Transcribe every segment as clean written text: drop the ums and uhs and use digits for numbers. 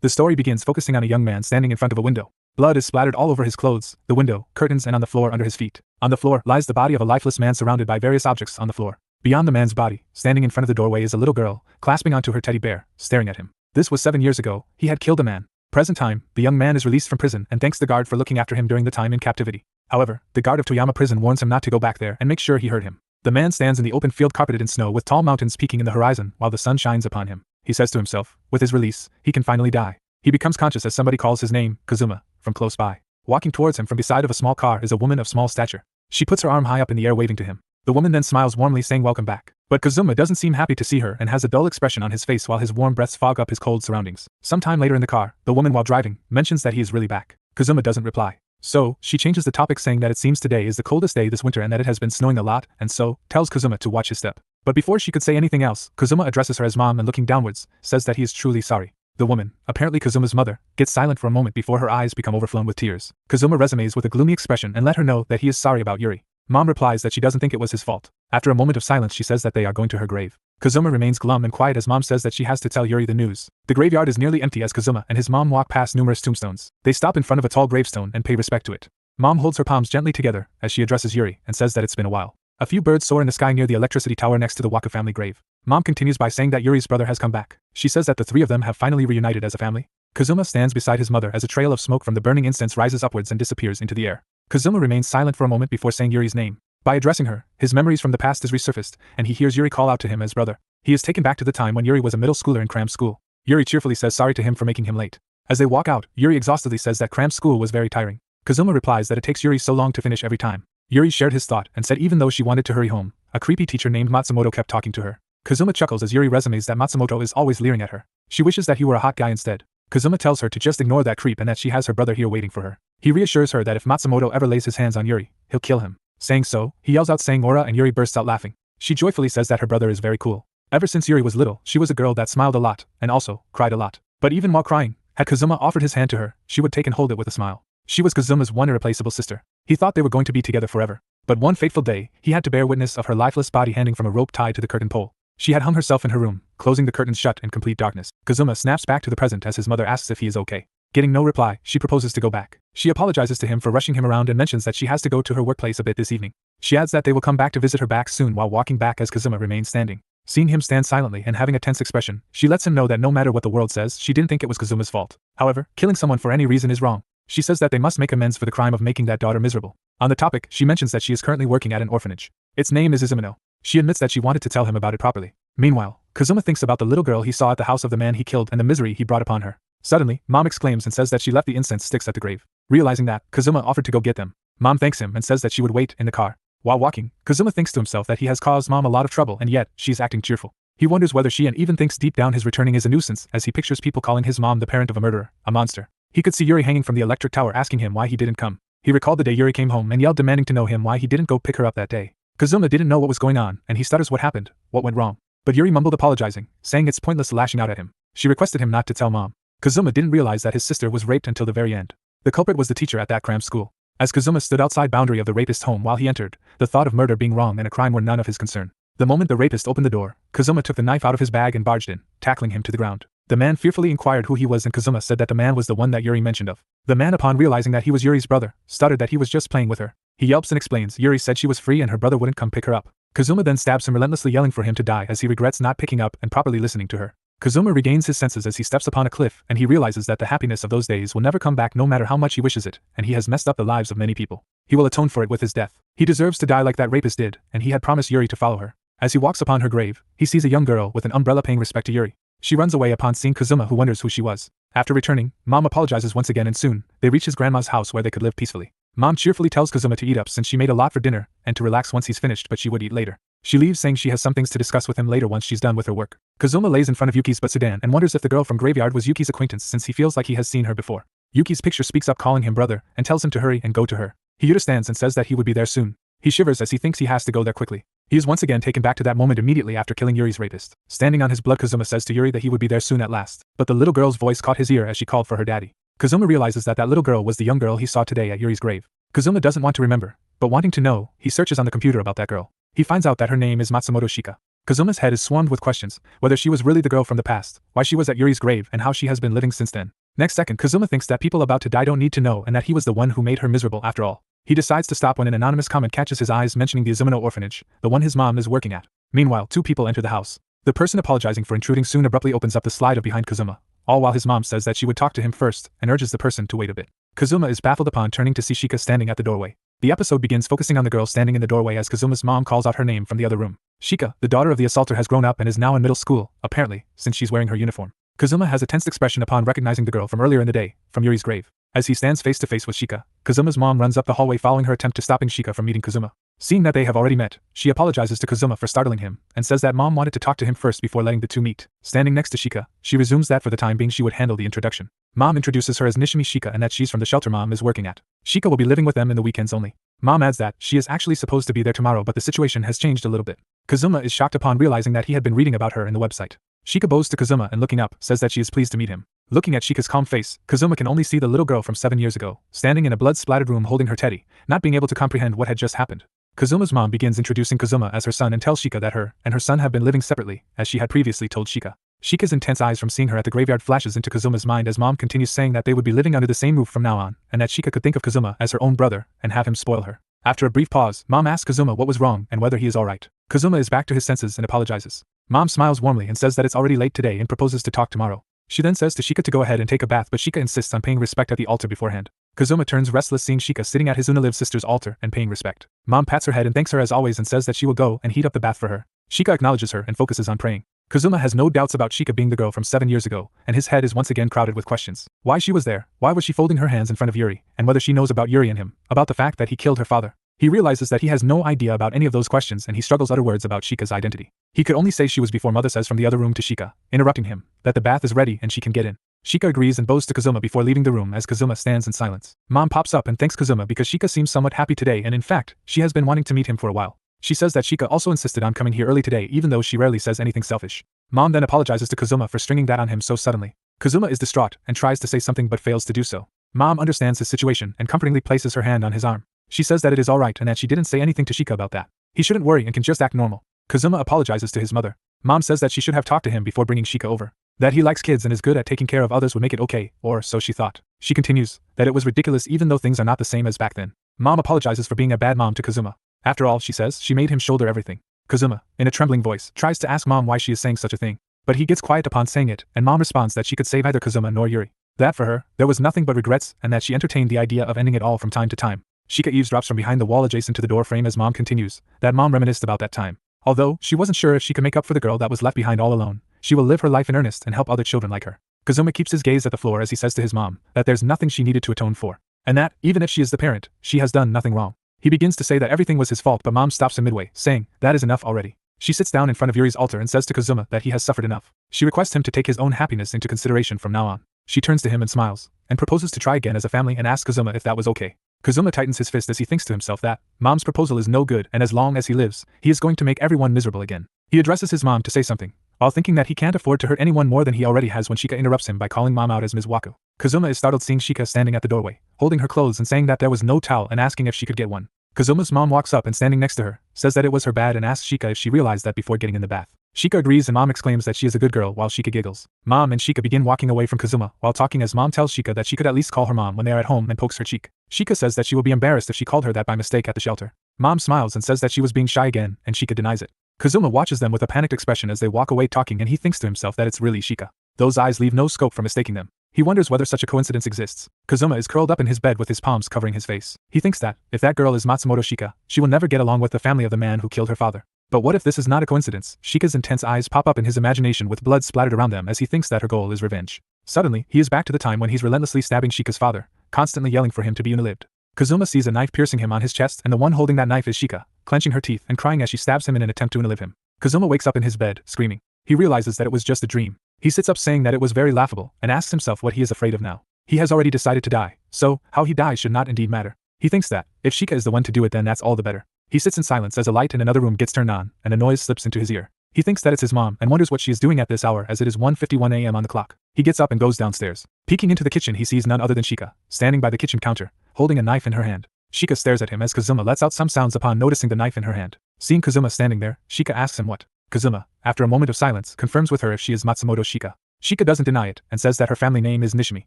The story begins focusing on a young man standing in front of a window. Blood is splattered all over his clothes, the window, curtains, and on the floor under his feet. On the floor lies the body of a lifeless man surrounded by various objects on the floor. Beyond the man's body, standing in front of the doorway is a little girl, clasping onto her teddy bear, staring at him. This was 7 years ago. He had killed a man. Present time, the young man is released from prison and thanks the guard for looking after him during the time in captivity. However, the guard of Toyama prison warns him not to go back there and make sure he heard him. The man stands in the open field carpeted in snow with tall mountains peaking in the horizon while the sun shines upon him. He says to himself, with his release, he can finally die. He becomes conscious as somebody calls his name, Kazuma, from close by. Walking towards him from beside of a small car is a woman of small stature. She puts her arm high up in the air waving to him. The woman then smiles warmly saying welcome back. But Kazuma doesn't seem happy to see her and has a dull expression on his face while his warm breaths fog up his cold surroundings. Sometime later in the car, the woman while driving mentions that he is really back. Kazuma doesn't reply. So, she changes the topic saying that it seems today is the coldest day this winter and that it has been snowing a lot, and so, tells Kazuma to watch his step. But before she could say anything else, Kazuma addresses her as mom and looking downwards, says that he is truly sorry. The woman, apparently Kazuma's mother, gets silent for a moment before her eyes become overflown with tears. Kazuma resumes with a gloomy expression and let her know that he is sorry about Yuri. Mom replies that she doesn't think it was his fault. After a moment of silence she says that they are going to her grave. Kazuma remains glum and quiet as mom says that she has to tell Yuri the news. The graveyard is nearly empty as Kazuma and his mom walk past numerous tombstones. They stop in front of a tall gravestone and pay respect to it. Mom holds her palms gently together as she addresses Yuri and says that it's been a while. A few birds soar in the sky near the electricity tower next to the Waka family grave. Mom continues by saying that Yuri's brother has come back. She says that the three of them have finally reunited as a family. Kazuma stands beside his mother as a trail of smoke from the burning incense rises upwards and disappears into the air. Kazuma remains silent for a moment before saying Yuri's name. By addressing her, his memories from the past is resurfaced, and he hears Yuri call out to him as brother. He is taken back to the time when Yuri was a middle schooler in cram school. Yuri cheerfully says sorry to him for making him late. As they walk out, Yuri exhaustedly says that cram school was very tiring. Kazuma replies that it takes Yuri so long to finish every time. Yuri shared his thought and said even though she wanted to hurry home, a creepy teacher named Matsumoto kept talking to her. Kazuma chuckles as Yuri resumes that Matsumoto is always leering at her. She wishes that he were a hot guy instead. Kazuma tells her to just ignore that creep and that she has her brother here waiting for her. He reassures her that if Matsumoto ever lays his hands on Yuri, he'll kill him. Saying so, he yells out saying Ora and Yuri bursts out laughing. She joyfully says that her brother is very cool. Ever since Yuri was little, she was a girl that smiled a lot, and also, cried a lot. But even while crying, had Kazuma offered his hand to her, she would take and hold it with a smile. She was Kazuma's one irreplaceable sister. He thought they were going to be together forever. But one fateful day, he had to bear witness of her lifeless body hanging from a rope tied to the curtain pole. She had hung herself in her room, closing the curtains shut in complete darkness. Kazuma snaps back to the present as his mother asks if he is okay. Getting no reply, she proposes to go back. She apologizes to him for rushing him around and mentions that she has to go to her workplace a bit this evening. She adds that they will come back to visit her back soon while walking back as Kazuma remains standing. Seeing him stand silently and having a tense expression, she lets him know that no matter what the world says, she didn't think it was Kazuma's fault. However, killing someone for any reason is wrong. She says that they must make amends for the crime of making that daughter miserable. On the topic, she mentions that she is currently working at an orphanage. Its name is Izumino. She admits that she wanted to tell him about it properly. Meanwhile, Kazuma thinks about the little girl he saw at the house of the man he killed and the misery he brought upon her. Suddenly, Mom exclaims and says that she left the incense sticks at the grave. Realizing that, Kazuma offered to go get them. Mom thanks him and says that she would wait in the car. While walking, Kazuma thinks to himself that he has caused Mom a lot of trouble and yet, she's acting cheerful. He wonders whether she and even thinks deep down his returning is a nuisance as he pictures people calling his mom the parent of a murderer, a monster. He could see Yuri hanging from the electric tower asking him why he didn't come. He recalled the day Yuri came home and yelled demanding to know him why he didn't go pick her up that day. Kazuma didn't know what was going on and he stutters what happened, what went wrong. But Yuri mumbled apologizing, saying it's pointless lashing out at him. She requested him not to tell Mom. Kazuma didn't realize that his sister was raped until the very end. The culprit was the teacher at that cram school. As Kazuma stood outside boundary of the rapist's home while he entered, the thought of murder being wrong and a crime were none of his concern. The moment the rapist opened the door, Kazuma took the knife out of his bag and barged in, tackling him to the ground. The man fearfully inquired who he was and Kazuma said that the man was the one that Yuri mentioned of. The man upon realizing that he was Yuri's brother, stuttered that he was just playing with her. He yelps and explains Yuri said she was free and her brother wouldn't come pick her up. Kazuma then stabs him relentlessly yelling for him to die as he regrets not picking up and properly listening to her. Kazuma regains his senses as he steps upon a cliff and he realizes that the happiness of those days will never come back no matter how much he wishes it, and he has messed up the lives of many people. He will atone for it with his death. He deserves to die like that rapist did, and he had promised Yuri to follow her. As he walks upon her grave, he sees a young girl with an umbrella paying respect to Yuri. She runs away upon seeing Kazuma who wonders who she was. After returning, Mom apologizes once again and soon, they reach his grandma's house where they could live peacefully. Mom cheerfully tells Kazuma to eat up since she made a lot for dinner, and to relax once he's finished but she would eat later. She leaves saying she has some things to discuss with him later once she's done with her work. Kazuma lays in front of Yuki's but sedan and wonders if the girl from graveyard was Yuki's acquaintance since he feels like he has seen her before. Yuki's picture speaks up calling him brother, and tells him to hurry and go to her. He understands and says that he would be there soon. He shivers as he thinks he has to go there quickly. He is once again taken back to that moment immediately after killing Yuri's rapist. Standing on his blood, Kazuma says to Yuri that he would be there soon at last, but the little girl's voice caught his ear as she called for her daddy. Kazuma realizes that that little girl was the young girl he saw today at Yuri's grave. Kazuma doesn't want to remember, but wanting to know, he searches on the computer about that girl. He finds out that her name is Matsumoto Shika. Kazuma's head is swarmed with questions, whether she was really the girl from the past, why she was at Yuri's grave, and how she has been living since then. Next second, Kazuma thinks that people about to die don't need to know and that he was the one who made her miserable after all. He decides to stop when an anonymous comment catches his eyes mentioning the Azumino orphanage, the one his mom is working at. Meanwhile, two people enter the house. The person apologizing for intruding soon abruptly opens up the slide behind Kazuma, all while his mom says that she would talk to him first and urges the person to wait a bit. Kazuma is baffled upon turning to see Shika standing at the doorway. The episode begins focusing on the girl standing in the doorway as Kazuma's mom calls out her name from the other room. Shika, the daughter of the assaulter, has grown up and is now in middle school, apparently, since she's wearing her uniform. Kazuma has a tense expression upon recognizing the girl from earlier in the day, from Yuri's grave. As he stands face to face with Shika, Kazuma's mom runs up the hallway following her attempt to stopping Shika from meeting Kazuma. Seeing that they have already met, she apologizes to Kazuma for startling him, and says that mom wanted to talk to him first before letting the two meet. Standing next to Shika, she resumes that for the time being she would handle the introduction. Mom introduces her as Nishimi Shika and that she's from the shelter mom is working at. Shika will be living with them in the weekends only. Mom adds that she is actually supposed to be there tomorrow, but the situation has changed a little bit. Kazuma is shocked upon realizing that he had been reading about her in the website. Shika bows to Kazuma and looking up, says that she is pleased to meet him. Looking at Shika's calm face, Kazuma can only see the little girl from 7 years ago, standing in a blood-splattered room holding her teddy, not being able to comprehend what had just happened. Kazuma's mom begins introducing Kazuma as her son and tells Shika that her and her son have been living separately, as she had previously told Shika. Shika's intense eyes from seeing her at the graveyard flashes into Kazuma's mind as mom continues saying that they would be living under the same roof from now on, and that Shika could think of Kazuma as her own brother and have him spoil her. After a brief pause, mom asks Kazuma what was wrong and whether he is alright. Kazuma is back to his senses and apologizes. Mom smiles warmly and says that it's already late today and proposes to talk tomorrow. She then says to Shika to go ahead and take a bath, but Shika insists on paying respect at the altar beforehand. Kazuma turns restless seeing Shika sitting at his Unaliv's sister's altar and paying respect. Mom pats her head and thanks her as always and says that she will go and heat up the bath for her. Shika acknowledges her and focuses on praying. Kazuma has no doubts about Shika being the girl from 7 years ago, and his head is once again crowded with questions. Why she was there, why was she folding her hands in front of Yuri, and whether she knows about Yuri and him, about the fact that he killed her father. He realizes that he has no idea about any of those questions and he struggles utter words about Shika's identity. He could only say she was before mother says from the other room to Shika, interrupting him, that the bath is ready and she can get in. Shika agrees and bows to Kazuma before leaving the room as Kazuma stands in silence. Mom pops up and thanks Kazuma because Shika seems somewhat happy today and in fact, she has been wanting to meet him for a while. She says that Shika also insisted on coming here early today even though she rarely says anything selfish. Mom then apologizes to Kazuma for stringing that on him so suddenly. Kazuma is distraught and tries to say something but fails to do so. Mom understands his situation and comfortingly places her hand on his arm. She says that it is alright and that she didn't say anything to Shika about that. He shouldn't worry and can just act normal. Kazuma apologizes to his mother. Mom says that she should have talked to him before bringing Shika over. That he likes kids and is good at taking care of others would make it okay, or so she thought. She continues, that it was ridiculous even though things are not the same as back then. Mom apologizes for being a bad mom to Kazuma. After all, she says, she made him shoulder everything. Kazuma, in a trembling voice, tries to ask Mom why she is saying such a thing. But he gets quiet upon saying it, and Mom responds that she could save neither Kazuma nor Yuri. That for her, there was nothing but regrets and that she entertained the idea of ending it all from time to time. Shika eavesdrops from behind the wall adjacent to the door frame as Mom continues, that Mom reminisced about that time. Although, she wasn't sure if she could make up for the girl that was left behind all alone, she will live her life in earnest and help other children like her. Kazuma keeps his gaze at the floor as he says to his mom, that there's nothing she needed to atone for. And that, even if she is the parent, she has done nothing wrong. He begins to say that everything was his fault but Mom stops him midway, saying, that is enough already. She sits down in front of Yuri's altar and says to Kazuma that he has suffered enough. She requests him to take his own happiness into consideration from now on. She turns to him and smiles, and proposes to try again as a family and asks Kazuma if that was okay. Kazuma tightens his fist as he thinks to himself that, Mom's proposal is no good and as long as he lives, he is going to make everyone miserable again. He addresses his mom to say something, while thinking that he can't afford to hurt anyone more than he already has when Shika interrupts him by calling Mom out as Ms. Wako. Kazuma is startled seeing Shika standing at the doorway, holding her clothes and saying that there was no towel and asking if she could get one. Kazuma's mom walks up and standing next to her, says that it was her bad and asks Shika if she realized that before getting in the bath. Shika agrees and Mom exclaims that she is a good girl while Shika giggles. Mom and Shika begin walking away from Kazuma while talking as Mom tells Shika that she could at least call her mom when they are at home and pokes her cheek. Shika says that she will be embarrassed if she called her that by mistake at the shelter. Mom smiles and says that she was being shy again and Shika denies it. Kazuma watches them with a panicked expression as they walk away talking and he thinks to himself that it's really Shika. Those eyes leave no scope for mistaking them. He wonders whether such a coincidence exists. Kazuma is curled up in his bed with his palms covering his face. He thinks that, if that girl is Matsumoto Shika, she will never get along with the family of the man who killed her father. But what if this is not a coincidence? Shika's intense eyes pop up in his imagination with blood splattered around them as he thinks that her goal is revenge. Suddenly, he is back to the time when he's relentlessly stabbing Shika's father, constantly yelling for him to be unalived. Kazuma sees a knife piercing him on his chest and the one holding that knife is Shika, clenching her teeth and crying as she stabs him in an attempt to unalive him. Kazuma wakes up in his bed, screaming. He realizes that it was just a dream. He sits up saying that it was very laughable and asks himself what he is afraid of now. He has already decided to die, so how he dies should not indeed matter. He thinks that, if Shika is the one to do it then that's all the better. He sits in silence as a light in another room gets turned on and a noise slips into his ear. He thinks that it's his mom and wonders what she is doing at this hour as it is 1:51 a.m. on the clock. He gets up and goes downstairs. Peeking into the kitchen he sees none other than Shika, standing by the kitchen counter, holding a knife in her hand. Shika stares at him as Kazuma lets out some sounds upon noticing the knife in her hand. Seeing Kazuma standing there, Shika asks him what. Kazuma, after a moment of silence, confirms with her if she is Matsumoto Shika. Shika doesn't deny it, and says that her family name is Nishimi.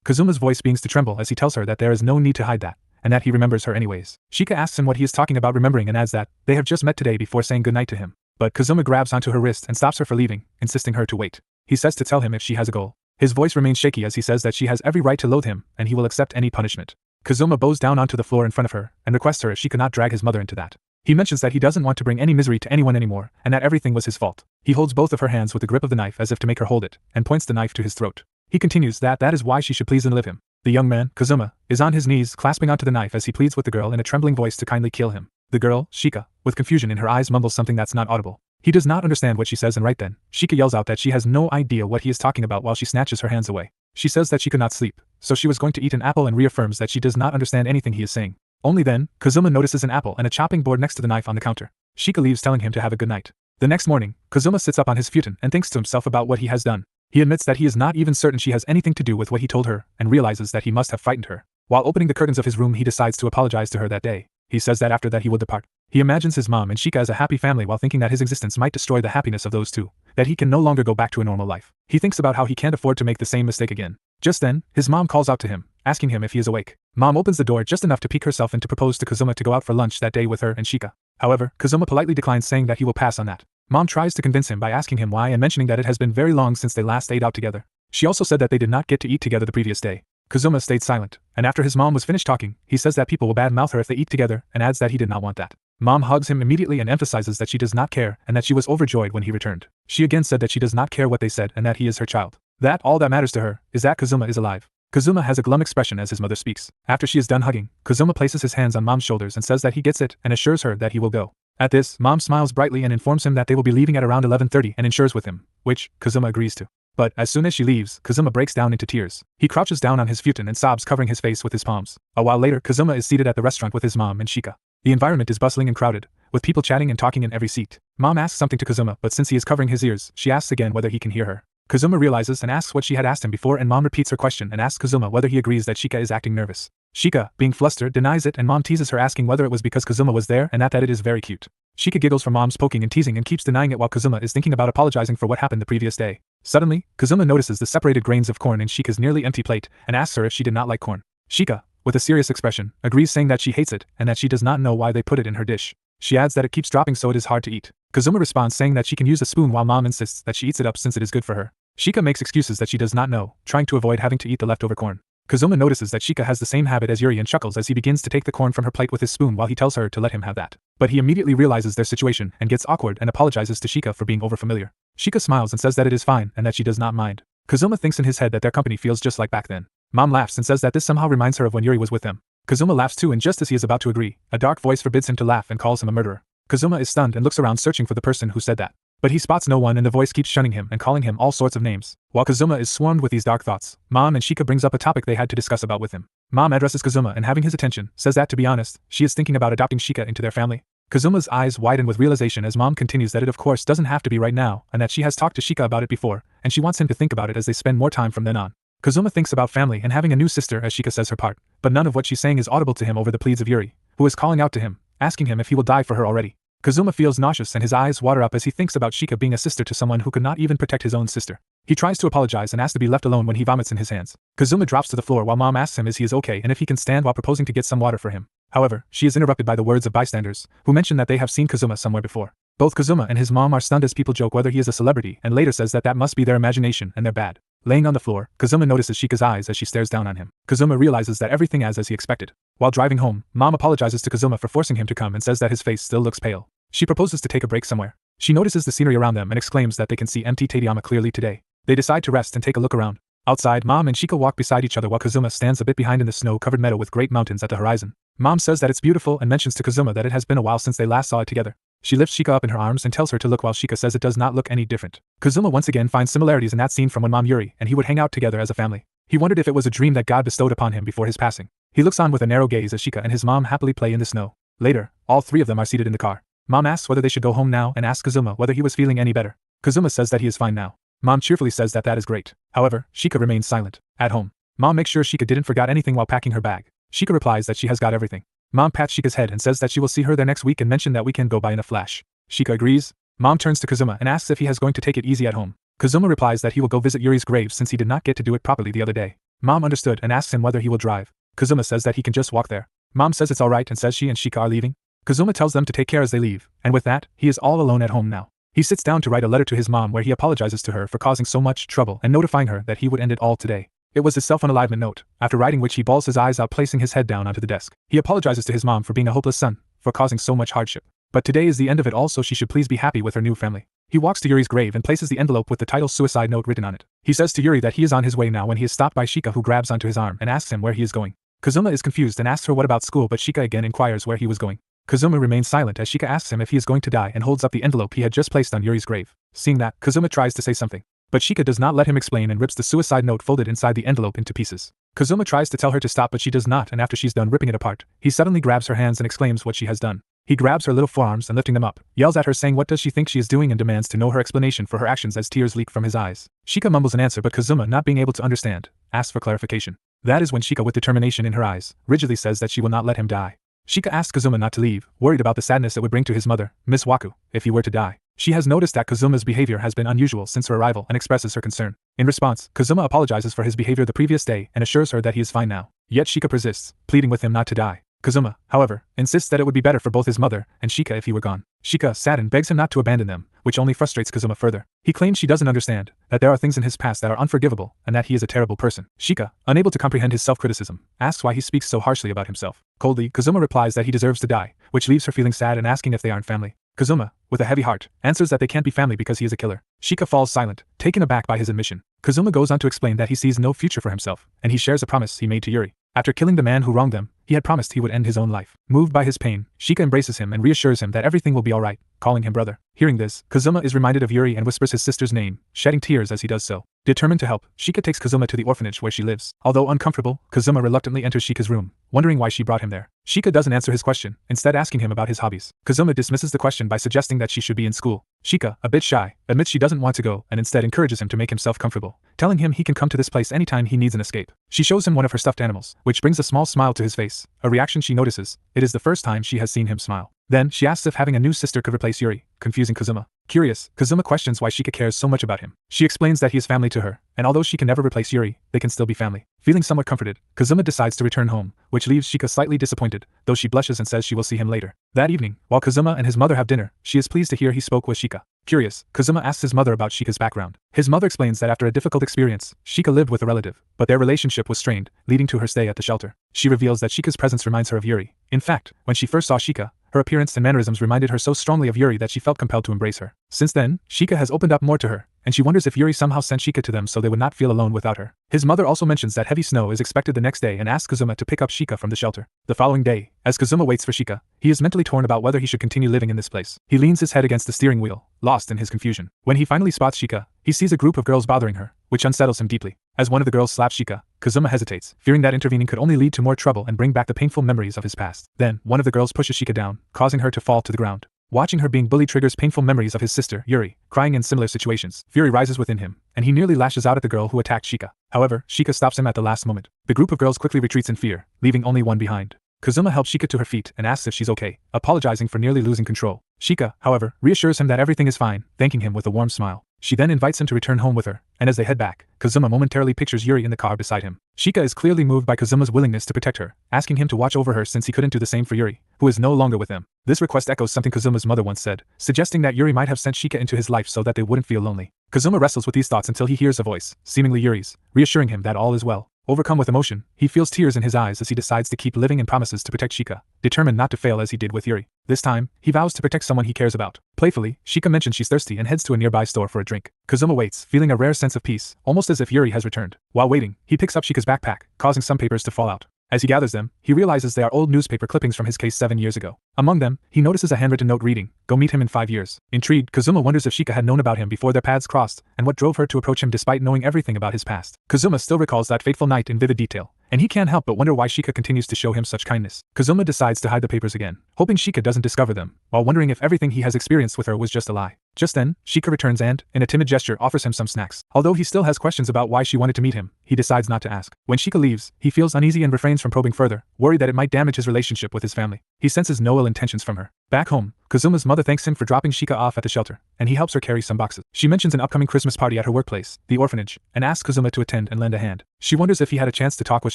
Kazuma's voice begins to tremble as he tells her that there is no need to hide that, and that he remembers her anyways. Shika asks him what he is talking about remembering and adds that they have just met today before saying goodnight to him. But Kazuma grabs onto her wrist and stops her for leaving, insisting her to wait. He says to tell him if she has a goal. His voice remains shaky as he says that she has every right to loathe him, and he will accept any punishment. Kazuma bows down onto the floor in front of her, and requests her if she could not drag his mother into that. He mentions that he doesn't want to bring any misery to anyone anymore, and that everything was his fault. He holds both of her hands with the grip of the knife as if to make her hold it, and points the knife to his throat. He continues that is why she should please and live him. The young man, Kazuma, is on his knees clasping onto the knife as he pleads with the girl in a trembling voice to kindly kill him. The girl, Shika, with confusion in her eyes mumbles something that's not audible. He does not understand what she says, and right then, Shika yells out that she has no idea what he is talking about while she snatches her hands away. She says that she could not sleep, so she was going to eat an apple, and reaffirms that she does not understand anything he is saying. Only then, Kazuma notices an apple and a chopping board next to the knife on the counter. Shika leaves, telling him to have a good night. The next morning, Kazuma sits up on his futon and thinks to himself about what he has done. He admits that he is not even certain she has anything to do with what he told her, and realizes that he must have frightened her. While opening the curtains of his room, he decides to apologize to her that day. He says that after that he will depart. He imagines his mom and Shika as a happy family while thinking that his existence might destroy the happiness of those two, that he can no longer go back to a normal life. He thinks about how he can't afford to make the same mistake again. Just then, his mom calls out to him, asking him if he is awake. Mom opens the door just enough to peek herself in to propose to Kazuma to go out for lunch that day with her and Shika. However, Kazuma politely declines, saying that he will pass on that. Mom tries to convince him by asking him why and mentioning that it has been very long since they last ate out together. She also said that they did not get to eat together the previous day. Kazuma stayed silent, and after his mom was finished talking, he says that people will badmouth her if they eat together, and adds that he did not want that. Mom hugs him immediately and emphasizes that she does not care and that she was overjoyed when he returned. She again said that she does not care what they said and that he is her child. That all that matters to her is that Kazuma is alive. Kazuma has a glum expression as his mother speaks. After she is done hugging, Kazuma places his hands on Mom's shoulders and says that he gets it and assures her that he will go. At this, Mom smiles brightly and informs him that they will be leaving at around 11:30 and insures with him, which Kazuma agrees to. But as soon as she leaves, Kazuma breaks down into tears. He crouches down on his futon and sobs, covering his face with his palms. A while later, Kazuma is seated at the restaurant with his mom and Shika. The environment is bustling and crowded, with people chatting and talking in every seat. Mom asks something to Kazuma, but since he is covering his ears, she asks again whether he can hear her. Kazuma realizes and asks what she had asked him before, and Mom repeats her question and asks Kazuma whether he agrees that Shika is acting nervous. Shika, being flustered, denies it, and Mom teases her, asking whether it was because Kazuma was there and that it is very cute. Shika giggles from Mom's poking and teasing and keeps denying it while Kazuma is thinking about apologizing for what happened the previous day. Suddenly, Kazuma notices the separated grains of corn in Shika's nearly empty plate and asks her if she did not like corn. Shika, with a serious expression, agrees, saying that she hates it and that she does not know why they put it in her dish. She adds that it keeps dropping so it is hard to eat. Kazuma responds, saying that she can use a spoon while Mom insists that she eats it up since it is good for her. Shika makes excuses that she does not know, trying to avoid having to eat the leftover corn. Kazuma notices that Shika has the same habit as Yuri and chuckles as he begins to take the corn from her plate with his spoon while he tells her to let him have that. But he immediately realizes their situation and gets awkward and apologizes to Shika for being overfamiliar. Shika smiles and says that it is fine and that she does not mind. Kazuma thinks in his head that their company feels just like back then. Mom laughs and says that this somehow reminds her of when Yuri was with them. Kazuma laughs too, and just as he is about to agree, a dark voice forbids him to laugh and calls him a murderer. Kazuma is stunned and looks around searching for the person who said that. But he spots no one, and the voice keeps shunning him and calling him all sorts of names. While Kazuma is swarmed with these dark thoughts, Mom and Shika brings up a topic they had to discuss about with him. Mom addresses Kazuma and, having his attention, says that to be honest, she is thinking about adopting Shika into their family. Kazuma's eyes widen with realization as Mom continues that it of course doesn't have to be right now, and that she has talked to Shika about it before, and she wants him to think about it as they spend more time from then on. Kazuma thinks about family and having a new sister as Shika says her part, but none of what she's saying is audible to him over the pleads of Yuri, who is calling out to him, asking him if he will die for her already. Kazuma feels nauseous and his eyes water up as he thinks about Shika being a sister to someone who could not even protect his own sister. He tries to apologize and asks to be left alone when he vomits in his hands. Kazuma drops to the floor while Mom asks him if he is okay and if he can stand, while proposing to get some water for him. However, she is interrupted by the words of bystanders, who mention that they have seen Kazuma somewhere before. Both Kazuma and his mom are stunned as people joke whether he is a celebrity, and later says that must be their imagination and they're bad. Laying on the floor, Kazuma notices Shika's eyes as she stares down on him. Kazuma realizes that everything is as he expected. While driving home, Mom apologizes to Kazuma for forcing him to come and says that his face still looks pale. She proposes to take a break somewhere. She notices the scenery around them and exclaims that they can see empty Tadayama clearly today. They decide to rest and take a look around. Outside, Mom and Shika walk beside each other while Kazuma stands a bit behind in the snow-covered meadow with great mountains at the horizon. Mom says that it's beautiful and mentions to Kazuma that it has been a while since they last saw it together. She lifts Shika up in her arms and tells her to look, while Shika says it does not look any different. Kazuma once again finds similarities in that scene from when Mom, Yuri, and he would hang out together as a family. He wondered if it was a dream that God bestowed upon him before his passing. He looks on with a narrow gaze as Shika and his mom happily play in the snow. Later, all three of them are seated in the car. Mom asks whether they should go home now and asks Kazuma whether he was feeling any better. Kazuma says that he is fine now. Mom cheerfully says that is great. However, Shika remains silent. At home, Mom makes sure Shika didn't forget anything while packing her bag. Shika replies that she has got everything. Mom pats Shika's head and says that she will see her there next week and mention that we can go by in a flash. Shika agrees. Mom turns to Kazuma and asks if he is going to take it easy at home. Kazuma replies that he will go visit Yuri's grave since he did not get to do it properly the other day. Mom understood and asks him whether he will drive. Kazuma says that he can just walk there. Mom says it's alright and says she and Shika are leaving. Kazuma tells them to take care as they leave, and with that, he is all alone at home now. He sits down to write a letter to his mom where he apologizes to her for causing so much trouble and notifying her that he would end it all today. It was his self-unalivement note, after writing which he bawls his eyes out, placing his head down onto the desk. He apologizes to his mom for being a hopeless son, for causing so much hardship. But today is the end of it all, so she should please be happy with her new family. He walks to Yuri's grave and places the envelope with the title suicide note written on it. He says to Yuri that he is on his way now when he is stopped by Shika, who grabs onto his arm and asks him where he is going. Kazuma is confused and asks her what about school, but Shika again inquires where he was going. Kazuma remains silent as Shika asks him if he is going to die and holds up the envelope he had just placed on Yuri's grave. Seeing that, Kazuma tries to say something, but Shika does not let him explain and rips the suicide note folded inside the envelope into pieces. Kazuma tries to tell her to stop, but she does not, and after she's done ripping it apart, he suddenly grabs her hands and exclaims what she has done. He grabs her little forearms and lifting them up, yells at her saying what does she think she is doing and demands to know her explanation for her actions as tears leak from his eyes. Shika mumbles an answer, but Kazuma, not being able to understand, asks for clarification. That is when Shika, with determination in her eyes, rigidly says that she will not let him die. Shika asks Kazuma not to leave, worried about the sadness it would bring to his mother, Miss Waku, if he were to die. She has noticed that Kazuma's behavior has been unusual since her arrival and expresses her concern. In response, Kazuma apologizes for his behavior the previous day and assures her that he is fine now. Yet Shika persists, pleading with him not to die. Kazuma, however, insists that it would be better for both his mother and Shika if he were gone. Shika, saddened, begs him not to abandon them, which only frustrates Kazuma further. He claims she doesn't understand, that there are things in his past that are unforgivable, and that he is a terrible person. Shika, unable to comprehend his self-criticism, asks why he speaks so harshly about himself. Coldly, Kazuma replies that he deserves to die, which leaves her feeling sad and asking if they aren't family. Kazuma, with a heavy heart, answers that they can't be family because he is a killer. Shika falls silent, taken aback by his admission. Kazuma goes on to explain that he sees no future for himself, and he shares a promise he made to Yuri. After killing the man who wronged them, he had promised he would end his own life. Moved by his pain, Shika embraces him and reassures him that everything will be alright, calling him brother. Hearing this, Kazuma is reminded of Yuri and whispers his sister's name, shedding tears as he does so. Determined to help, Shika takes Kazuma to the orphanage where she lives. Although uncomfortable, Kazuma reluctantly enters Shika's room, wondering why she brought him there. Shika doesn't answer his question, instead asking him about his hobbies. Kazuma dismisses the question by suggesting that she should be in school. Shika, a bit shy, admits she doesn't want to go and instead encourages him to make himself comfortable, telling him he can come to this place anytime he needs an escape. She shows him one of her stuffed animals, which brings a small smile to his face, a reaction she notices. It is the first time she has seen him smile. Then, she asks if having a new sister could replace Yuri, confusing Kazuma. Curious, Kazuma questions why Shika cares so much about him. She explains that he is family to her, and although she can never replace Yuri, they can still be family. Feeling somewhat comforted, Kazuma decides to return home, which leaves Shika slightly disappointed, though she blushes and says she will see him later. That evening, while Kazuma and his mother have dinner, she is pleased to hear he spoke with Shika. Curious, Kazuma asks his mother about Shika's background. His mother explains that after a difficult experience, Shika lived with a relative, but their relationship was strained, leading to her stay at the shelter. She reveals that Shika's presence reminds her of Yuri. In fact, when she first saw Shika, her appearance and mannerisms reminded her so strongly of Yuri that she felt compelled to embrace her. Since then, Shika has opened up more to her, and she wonders if Yuri somehow sent Shika to them so they would not feel alone without her. His mother also mentions that heavy snow is expected the next day and asks Kazuma to pick up Shika from the shelter. The following day, as Kazuma waits for Shika, he is mentally torn about whether he should continue living in this place. He leans his head against the steering wheel, lost in his confusion. When he finally spots Shika, he sees a group of girls bothering her, which unsettles him deeply. As one of the girls slaps Shika, Kazuma hesitates, fearing that intervening could only lead to more trouble and bring back the painful memories of his past. Then, one of the girls pushes Shika down, causing her to fall to the ground. Watching her being bullied triggers painful memories of his sister, Yuri, crying in similar situations. Fury rises within him, and he nearly lashes out at the girl who attacked Shika. However, Shika stops him at the last moment. The group of girls quickly retreats in fear, leaving only one behind. Kazuma helps Shika to her feet and asks if she's okay, apologizing for nearly losing control. Shika, however, reassures him that everything is fine, thanking him with a warm smile. She then invites him to return home with her, and as they head back, Kazuma momentarily pictures Yuri in the car beside him. Shika is clearly moved by Kazuma's willingness to protect her, asking him to watch over her since he couldn't do the same for Yuri, who is no longer with them. This request echoes something Kazuma's mother once said, suggesting that Yuri might have sent Shika into his life so that they wouldn't feel lonely. Kazuma wrestles with these thoughts until he hears a voice, seemingly Yuri's, reassuring him that all is well. Overcome with emotion, he feels tears in his eyes as he decides to keep living and promises to protect Shika, determined not to fail as he did with Yuri. This time, he vows to protect someone he cares about. Playfully, Shika mentions she's thirsty and heads to a nearby store for a drink. Kazuma waits, feeling a rare sense of peace, almost as if Yuri has returned. While waiting, he picks up Shika's backpack, causing some papers to fall out. As he gathers them, he realizes they are old newspaper clippings from his case 7 years ago. Among them, he notices a handwritten note reading, "Go meet him in 5 years." Intrigued, Kazuma wonders if Shika had known about him before their paths crossed, and what drove her to approach him despite knowing everything about his past. Kazuma still recalls that fateful night in vivid detail, and he can't help but wonder why Shika continues to show him such kindness. Kazuma decides to hide the papers again, hoping Shika doesn't discover them, while wondering if everything he has experienced with her was just a lie. Just then, Shika returns and, in a timid gesture, offers him some snacks. Although he still has questions about why she wanted to meet him, he decides not to ask. When Shika leaves, he feels uneasy and refrains from probing further, worried that it might damage his relationship with his family. He senses no ill intentions from her. Back home, Kazuma's mother thanks him for dropping Shika off at the shelter, and he helps her carry some boxes. She mentions an upcoming Christmas party at her workplace, the orphanage, and asks Kazuma to attend and lend a hand. She wonders if he had a chance to talk with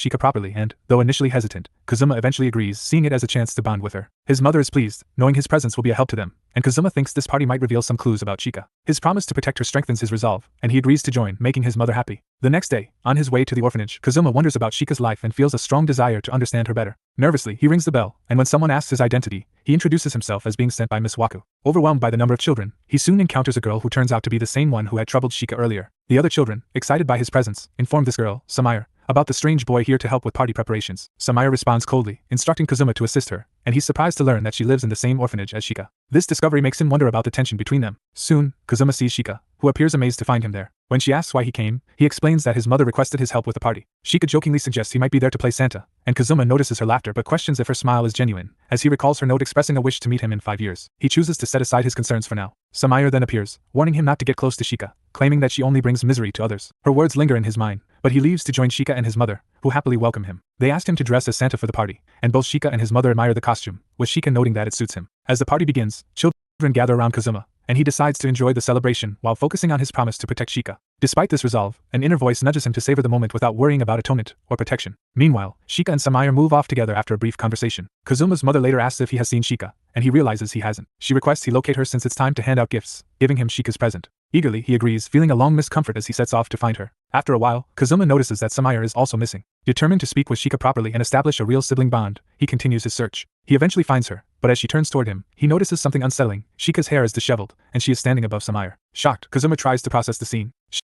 Shika properly and, though initially hesitant, Kazuma eventually agrees, seeing it as a chance to bond with her. His mother is pleased, knowing his presence will be a help to them, and Kazuma thinks this party might reveal some clues about Shika. His promise to protect her strengthens his resolve, and he agrees to join, making his mother happy. The next day, on his way to the orphanage, Kazuma wonders about Shika's life and feels a strong desire to understand her better. Nervously, he rings the bell, and when someone asks his identity, he introduces himself as being sent by Miss Waku. Overwhelmed by the number of children, he soon encounters a girl who turns out to be the same one who had troubled Shika earlier. The other children, excited by his presence, inform this girl, Samaya, about the strange boy here to help with party preparations. Samaya responds coldly, instructing Kazuma to assist her, and he's surprised to learn that she lives in the same orphanage as Shika. This discovery makes him wonder about the tension between them. Soon, Kazuma sees Shika, who appears amazed to find him there. When she asks why he came, he explains that his mother requested his help with the party. Shika jokingly suggests he might be there to play Santa, and Kazuma notices her laughter but questions if her smile is genuine, as he recalls her note expressing a wish to meet him in 5 years. He chooses to set aside his concerns for now. Samaya then appears, warning him not to get close to Shika, claiming that she only brings misery to others. Her words linger in his mind, but he leaves to join Shika and his mother, who happily welcome him. They asked him to dress as Santa for the party, and both Shika and his mother admire the costume, with Shika noting that it suits him. As the party begins, children gather around Kazuma, and he decides to enjoy the celebration while focusing on his promise to protect Shika. Despite this resolve, an inner voice nudges him to savor the moment without worrying about atonement or protection. Meanwhile, Shika and Samaya move off together after a brief conversation. Kazuma's mother later asks if he has seen Shika, and he realizes he hasn't. She requests he locate her since it's time to hand out gifts, giving him Shika's present. Eagerly, he agrees, feeling a long missed comfort as he sets off to find her. After a while, Kazuma notices that Samaya is also missing. Determined to speak with Shika properly and establish a real sibling bond, he continues his search. He eventually finds her, but as she turns toward him, he notices something unsettling. Shika's hair is disheveled, and she is standing above Samaya. Shocked, Kazuma tries to process the scene.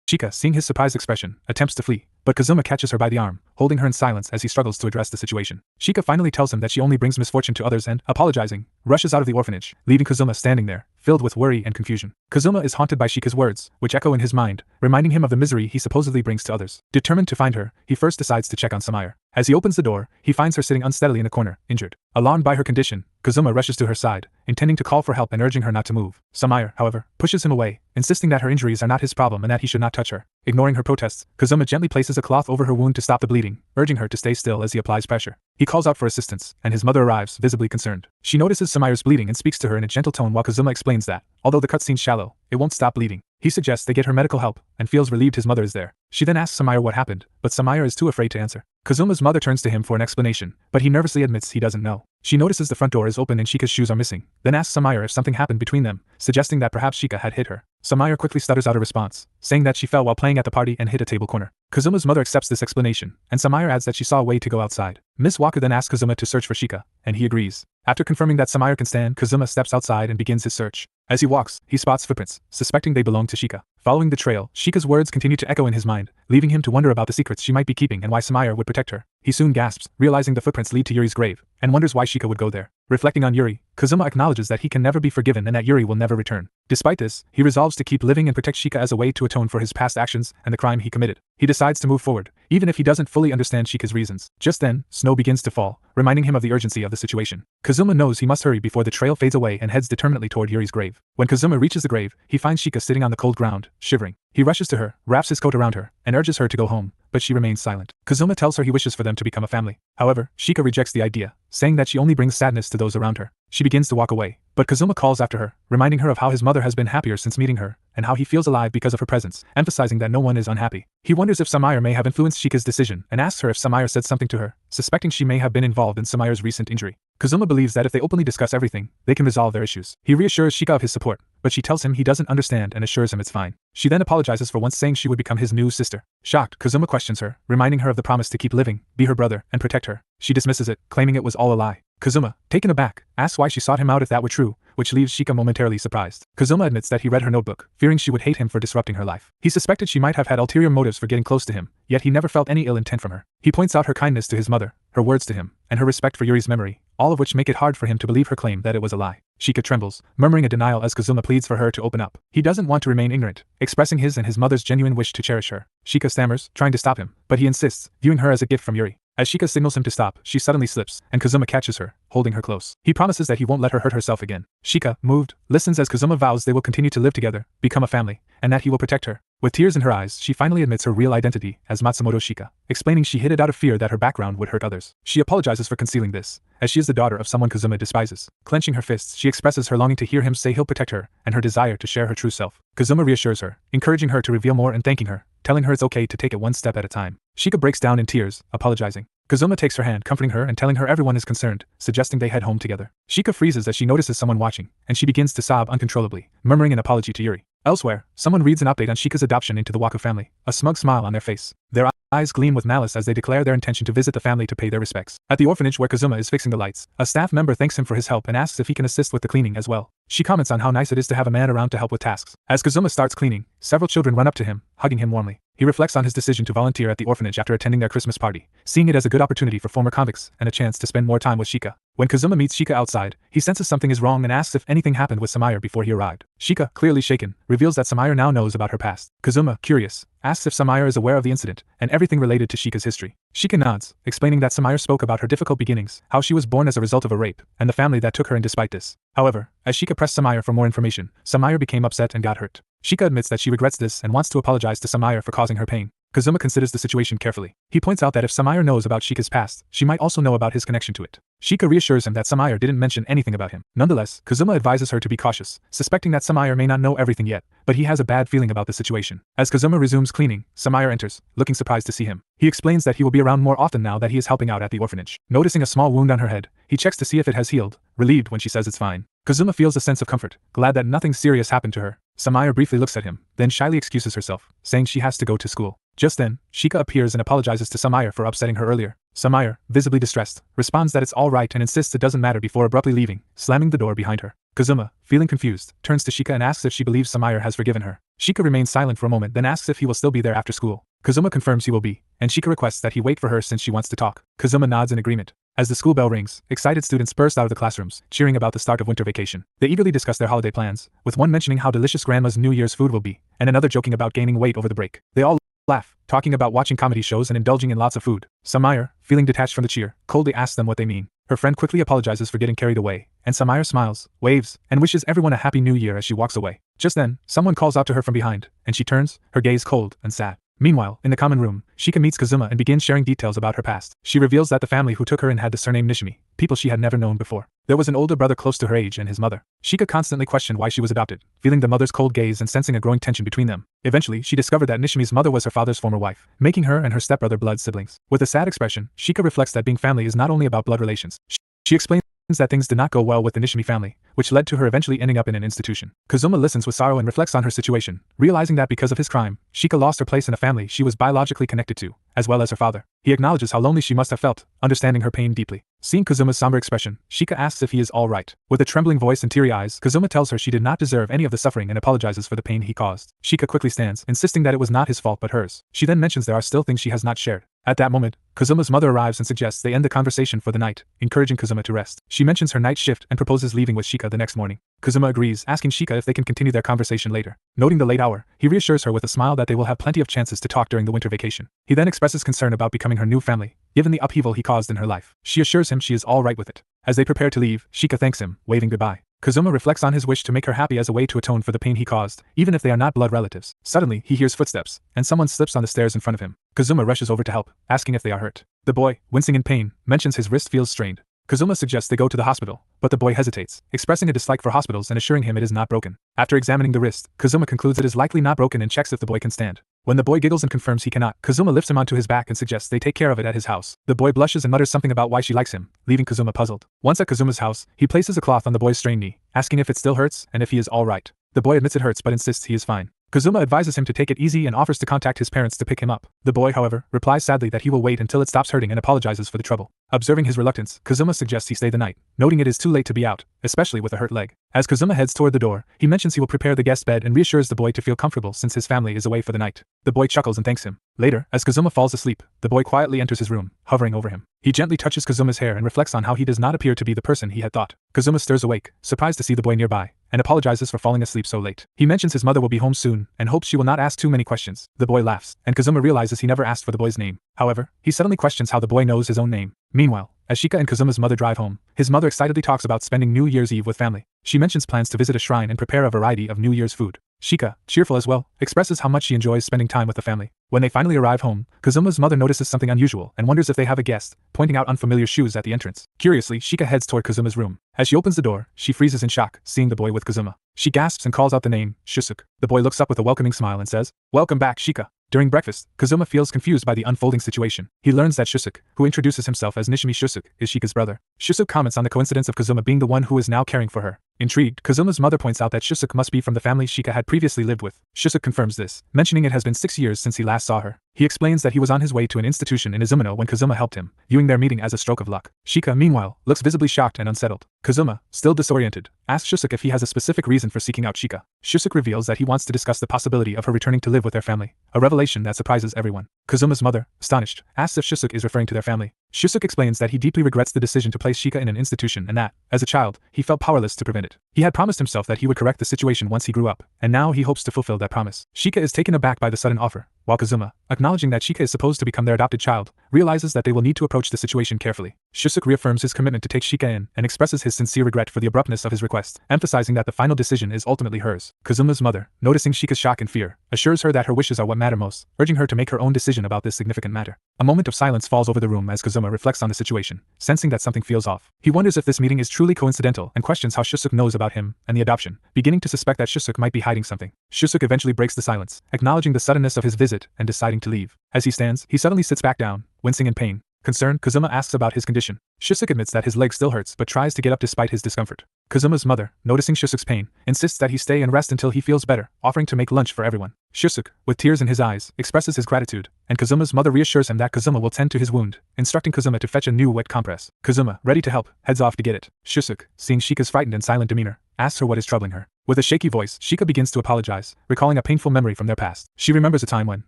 Shika, seeing his surprised expression, attempts to flee, but Kazuma catches her by the arm, holding her in silence as he struggles to address the situation. Shika finally tells him that she only brings misfortune to others and, apologizing, rushes out of the orphanage, leaving Kazuma standing there, filled with worry and confusion. Kazuma is haunted by Shika's words, which echo in his mind, reminding him of the misery he supposedly brings to others. Determined to find her, he first decides to check on Samaya. As he opens the door, he finds her sitting unsteadily in a corner, injured. Alarmed by her condition, Kazuma rushes to her side, intending to call for help and urging her not to move. Samaya, however, pushes him away, insisting that her injuries are not his problem and that he should not touch her. Ignoring her protests, Kazuma gently places a cloth over her wound to stop the bleeding, urging her to stay still as he applies pressure. He calls out for assistance, and his mother arrives, visibly concerned. She notices Samaya's bleeding and speaks to her in a gentle tone while Kazuma explains that, although the cut seems shallow, it won't stop bleeding. He suggests they get her medical help, and feels relieved his mother is there. She then asks Samaya what happened, but Samaya is too afraid to answer. Kazuma's mother turns to him for an explanation, but he nervously admits he doesn't know. She notices the front door is open and Shika's shoes are missing, then asks Samaya if something happened between them, suggesting that perhaps Shika had hit her. Samaya quickly stutters out a response, saying that she fell while playing at the party and hit a table corner. Kazuma's mother accepts this explanation, and Samaya adds that she saw a way to go outside. Miss Walker then asks Kazuma to search for Shika, and he agrees. After confirming that Samaya can stand, Kazuma steps outside and begins his search. As he walks, he spots footprints, suspecting they belong to Shika. Following the trail, Shika's words continue to echo in his mind, leaving him to wonder about the secrets she might be keeping and why Samaya would protect her. He soon gasps, realizing the footprints lead to Yuri's grave, and wonders why Shika would go there. Reflecting on Yuri, Kazuma acknowledges that he can never be forgiven and that Yuri will never return. Despite this, he resolves to keep living and protect Shika as a way to atone for his past actions and the crime he committed. He decides to move forward, even if he doesn't fully understand Shika's reasons. Just then, snow begins to fall, reminding him of the urgency of the situation. Kazuma knows he must hurry before the trail fades away and heads determinedly toward Yuri's grave. When Kazuma reaches the grave, he finds Shika sitting on the cold ground, shivering. He rushes to her, wraps his coat around her, and urges her to go home, but she remains silent. Kazuma tells her he wishes for them to become a family. However, Shika rejects the idea, saying that she only brings sadness to those around her. She begins to walk away, but Kazuma calls after her, reminding her of how his mother has been happier since meeting her, and how he feels alive because of her presence, emphasizing that no one is unhappy. He wonders if Samaya may have influenced Shika's decision, and asks her if Samaya said something to her, suspecting she may have been involved in Samaya's recent injury. Kazuma believes that if they openly discuss everything, they can resolve their issues. He reassures Shika of his support, but she tells him he doesn't understand and assures him it's fine. She then apologizes for once saying she would become his new sister. Shocked, Kazuma questions her, reminding her of the promise to keep living, be her brother, and protect her. She dismisses it, claiming it was all a lie. Kazuma, taken aback, asks why she sought him out if that were true, which leaves Shika momentarily surprised. Kazuma admits that he read her notebook, fearing she would hate him for disrupting her life. He suspected she might have had ulterior motives for getting close to him, yet he never felt any ill intent from her. He points out her kindness to his mother, her words to him, and her respect for Yuri's memory, all of which make it hard for him to believe her claim that it was a lie. Shika trembles, murmuring a denial as Kazuma pleads for her to open up. He doesn't want to remain ignorant, expressing his and his mother's genuine wish to cherish her. Shika stammers, trying to stop him, but he insists, viewing her as a gift from Yuri. As Shika signals him to stop, she suddenly slips, and Kazuma catches her, holding her close. He promises that he won't let her hurt herself again. Shika, moved, listens as Kazuma vows they will continue to live together, become a family, and that he will protect her. With tears in her eyes, she finally admits her real identity as Matsumoto Shika, explaining she hid it out of fear that her background would hurt others. She apologizes for concealing this, as she is the daughter of someone Kazuma despises. Clenching her fists, she expresses her longing to hear him say he'll protect her, and her desire to share her true self. Kazuma reassures her, encouraging her to reveal more and thanking her, telling her it's okay to take it one step at a time. Shika breaks down in tears, apologizing. Kazuma takes her hand, comforting her and telling her everyone is concerned, suggesting they head home together. Shika freezes as she notices someone watching, and she begins to sob uncontrollably, murmuring an apology to Yuri. Elsewhere, someone reads an update on Shika's adoption into the Waka family, a smug smile on their face. Their eyes gleam with malice as they declare their intention to visit the family to pay their respects. At the orphanage where Kazuma is fixing the lights, a staff member thanks him for his help and asks if he can assist with the cleaning as well. She comments on how nice it is to have a man around to help with tasks. As Kazuma starts cleaning, several children run up to him, hugging him warmly. He reflects on his decision to volunteer at the orphanage after attending their Christmas party, seeing it as a good opportunity for former convicts and a chance to spend more time with Shika. When Kazuma meets Shika outside, he senses something is wrong and asks if anything happened with Samaire before he arrived. Shika, clearly shaken, reveals that Samaire now knows about her past. Kazuma, curious, asks if Samaire is aware of the incident and everything related to Shika's history. Shika nods, explaining that Samaire spoke about her difficult beginnings, how she was born as a result of a rape, and the family that took her in despite this. However, as Shika pressed Samaire for more information, Samaire became upset and got hurt. Shika admits that she regrets this and wants to apologize to Samaire for causing her pain. Kazuma considers the situation carefully. He points out that if Samaire knows about Shika's past, she might also know about his connection to it. Shika reassures him that Samaire didn't mention anything about him. Nonetheless, Kazuma advises her to be cautious, suspecting that Samaire may not know everything yet, but he has a bad feeling about the situation. As Kazuma resumes cleaning, Samaire enters, looking surprised to see him. He explains that he will be around more often now that he is helping out at the orphanage. Noticing a small wound on her head, he checks to see if it has healed, relieved when she says it's fine. Kazuma feels a sense of comfort, glad that nothing serious happened to her. Samaire briefly looks at him, then shyly excuses herself, saying she has to go to school. Just then, Shika appears and apologizes to Samaire for upsetting her earlier. Samaire, visibly distressed, responds that it's all right and insists it doesn't matter before abruptly leaving, slamming the door behind her. Kazuma, feeling confused, turns to Shika and asks if she believes Samaire has forgiven her. Shika remains silent for a moment, then asks if he will still be there after school. Kazuma confirms he will be, and Shika requests that he wait for her since she wants to talk. Kazuma nods in agreement. As the school bell rings, excited students burst out of the classrooms, cheering about the start of winter vacation. They eagerly discuss their holiday plans, with one mentioning how delicious grandma's New Year's food will be, and another joking about gaining weight over the break. They all laugh, talking about watching comedy shows and indulging in lots of food. Samaire, feeling detached from the cheer, coldly asks them what they mean. Her friend quickly apologizes for getting carried away, and Samaire smiles, waves, and wishes everyone a happy new year as she walks away. Just then, someone calls out to her from behind, and she turns, her gaze cold and sad. Meanwhile, in the common room, Shika meets Kazuma and begins sharing details about her past. She reveals that the family who took her in had the surname Nishimi, people she had never known before. There was an older brother close to her age and his mother. Shika constantly questioned why she was adopted, feeling the mother's cold gaze and sensing a growing tension between them. Eventually, she discovered that Nishimi's mother was her father's former wife, making her and her stepbrother blood siblings. With a sad expression, Shika reflects that being family is not only about blood relations. She explains that things did not go well with the Nishimi family, which led to her eventually ending up in an institution. Kazuma listens with sorrow and reflects on her situation, realizing that because of his crime, Shika lost her place in a family she was biologically connected to, as well as her father. He acknowledges how lonely she must have felt, understanding her pain deeply. Seeing Kazuma's somber expression, Shika asks if he is all right. With a trembling voice and teary eyes, Kazuma tells her she did not deserve any of the suffering and apologizes for the pain he caused. Shika quickly stands, insisting that it was not his fault but hers. She then mentions there are still things she has not shared. At that moment, Kazuma's mother arrives and suggests they end the conversation for the night, encouraging Kazuma to rest. She mentions her night shift and proposes leaving with Shika the next morning. Kazuma agrees, asking Shika if they can continue their conversation later. Noting the late hour, he reassures her with a smile that they will have plenty of chances to talk during the winter vacation. He then expresses concern about becoming her new family, given the upheaval he caused in her life. She assures him she is all right with it. As they prepare to leave, Shika thanks him, waving goodbye. Kazuma reflects on his wish to make her happy as a way to atone for the pain he caused, even if they are not blood relatives. Suddenly, he hears footsteps, and someone slips on the stairs in front of him. Kazuma rushes over to help, asking if they are hurt. The boy, wincing in pain, mentions his wrist feels strained. Kazuma suggests they go to the hospital, but the boy hesitates, expressing a dislike for hospitals and assuring him it is not broken. After examining the wrist, Kazuma concludes it is likely not broken and checks if the boy can stand. When the boy giggles and confirms he cannot, Kazuma lifts him onto his back and suggests they take care of it at his house. The boy blushes and mutters something about why she likes him, leaving Kazuma puzzled. Once at Kazuma's house, he places a cloth on the boy's strained knee, asking if it still hurts and if he is all right. The boy admits it hurts but insists he is fine. Kazuma advises him to take it easy and offers to contact his parents to pick him up. The boy, however, replies sadly that he will wait until it stops hurting and apologizes for the trouble. Observing his reluctance, Kazuma suggests he stay the night, noting it is too late to be out, especially with a hurt leg. As Kazuma heads toward the door, he mentions he will prepare the guest bed and reassures the boy to feel comfortable since his family is away for the night. The boy chuckles and thanks him. Later, as Kazuma falls asleep, the boy quietly enters his room, hovering over him. He gently touches Kazuma's hair and reflects on how he does not appear to be the person he had thought. Kazuma stirs awake, surprised to see the boy nearby, and apologizes for falling asleep so late. He mentions his mother will be home soon and hopes she will not ask too many questions. The boy laughs, and Kazuma realizes he never asked for the boy's name. However, he suddenly questions how the boy knows his own name. Meanwhile, as Shika and Kazuma's mother drive home, his mother excitedly talks about spending New Year's Eve with family. She mentions plans to visit a shrine and prepare a variety of New Year's food. Shika, cheerful as well, expresses how much she enjoys spending time with the family. When they finally arrive home, Kazuma's mother notices something unusual and wonders if they have a guest, pointing out unfamiliar shoes at the entrance. Curiously, Shika heads toward Kazuma's room. As she opens the door, she freezes in shock, seeing the boy with Kazuma. She gasps and calls out the name, Shusuk. The boy looks up with a welcoming smile and says, "Welcome back, Shika." During breakfast, Kazuma feels confused by the unfolding situation. He learns that Shusuk, who introduces himself as Nishimi Shusuk, is Shika's brother. Shusuk comments on the coincidence of Kazuma being the one who is now caring for her. Intrigued, Kazuma's mother points out that Shusuk must be from the family Shika had previously lived with. Shusuk confirms this, mentioning it has been 6 years since he last saw her. He explains that he was on his way to an institution in Izumono when Kazuma helped him, viewing their meeting as a stroke of luck. Shika, meanwhile, looks visibly shocked and unsettled. Kazuma, still disoriented, asks Shusuk if he has a specific reason for seeking out Shika. Shusuk reveals that he wants to discuss the possibility of her returning to live with their family, a revelation that surprises everyone. Kazuma's mother, astonished, asks if Shusuk is referring to their family. Shusuk explains that he deeply regrets the decision to place Shika in an institution and that, as a child, he felt powerless to prevent it. He had promised himself that he would correct the situation once he grew up, and now he hopes to fulfill that promise. Shika is taken aback by the sudden offer, while Kazuma, acknowledging that Shika is supposed to become their adopted child, realizes that they will need to approach the situation carefully. Shusuk reaffirms his commitment to take Shika in and expresses his sincere regret for the abruptness of his request, emphasizing that the final decision is ultimately hers. Kazuma's mother, noticing Shika's shock and fear, assures her that her wishes are what matter most, urging her to make her own decision about this significant matter. A moment of silence falls over the room as Kazuma reflects on the situation, sensing that something feels off. He wonders if this meeting is truly coincidental and questions how Shusuk knows about him and the adoption, beginning to suspect that Shusuk might be hiding something. Shusuk eventually breaks the silence, acknowledging the suddenness of his visit and deciding to leave. As he stands, he suddenly sits back down, wincing in pain. Concerned, Kazuma asks about his condition. Shusuk admits that his leg still hurts but tries to get up despite his discomfort. Kazuma's mother, noticing Shusuk's pain, insists that he stay and rest until he feels better, offering to make lunch for everyone. Shusuk, with tears in his eyes, expresses his gratitude, and Kazuma's mother reassures him that Kazuma will tend to his wound, instructing Kazuma to fetch a new wet compress. Kazuma, ready to help, heads off to get it. Shusuk, seeing Shika's frightened and silent demeanor, asks her what is troubling her. With a shaky voice, Shika begins to apologize, recalling a painful memory from their past. She remembers a time when,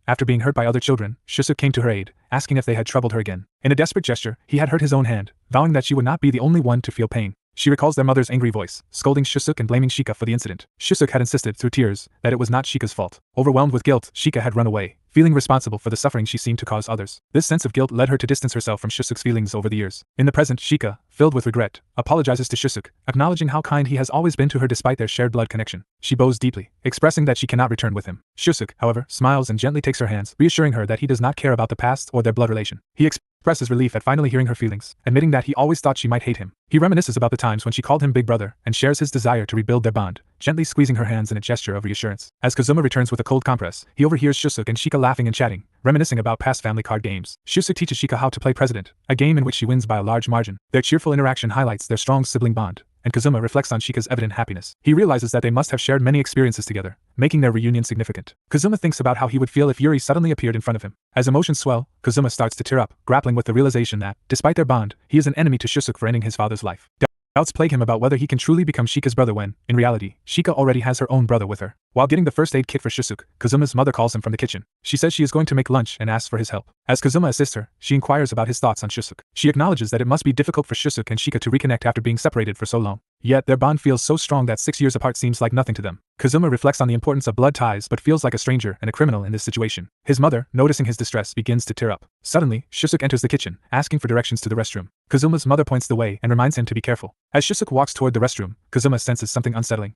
after being hurt by other children, Shusuk came to her aid, asking if they had troubled her again. In a desperate gesture, he had hurt his own hand, vowing that she would not be the only one to feel pain. She recalls their mother's angry voice, scolding Shusuk and blaming Shika for the incident. Shusuk had insisted through tears that it was not Shika's fault. Overwhelmed with guilt, Shika had run away, feeling responsible for the suffering she seemed to cause others. This sense of guilt led her to distance herself from Shusuk's feelings over the years. In the present, Shika, filled with regret, apologizes to Shusuk, acknowledging how kind he has always been to her despite their shared blood connection. She bows deeply, expressing that she cannot return with him. Shusuk, however, smiles and gently takes her hands, reassuring her that he does not care about the past or their blood relation. He expresses relief at finally hearing her feelings, admitting that he always thought she might hate him. He reminisces about the times when she called him big brother and shares his desire to rebuild their bond, gently squeezing her hands in a gesture of reassurance. As Kazuma returns with a cold compress, he overhears Shusuk and Shika laughing and chatting, reminiscing about past family card games. Shusuk teaches Shika how to play President, a game in which she wins by a large margin. Their cheerful interaction highlights their strong sibling bond, and Kazuma reflects on Shika's evident happiness. He realizes that they must have shared many experiences together, making their reunion significant. Kazuma thinks about how he would feel if Yuri suddenly appeared in front of him. As emotions swell, Kazuma starts to tear up, grappling with the realization that, despite their bond, he is an enemy to Shusuk for ending his father's life. Doubts plague him about whether he can truly become Shika's brother when, in reality, Shika already has her own brother with her. While getting the first aid kit for Shusuk, Kazuma's mother calls him from the kitchen. She says she is going to make lunch and asks for his help. As Kazuma assists her, she inquires about his thoughts on Shusuk. She acknowledges that it must be difficult for Shusuk and Shika to reconnect after being separated for so long. Yet their bond feels so strong that 6 years apart seems like nothing to them. Kazuma reflects on the importance of blood ties but feels like a stranger and a criminal in this situation. His mother, noticing his distress, begins to tear up. Suddenly, Shusuk enters the kitchen, asking for directions to the restroom. Kazuma's mother points the way and reminds him to be careful. As Shusuk walks toward the restroom, Kazuma senses something unsettling.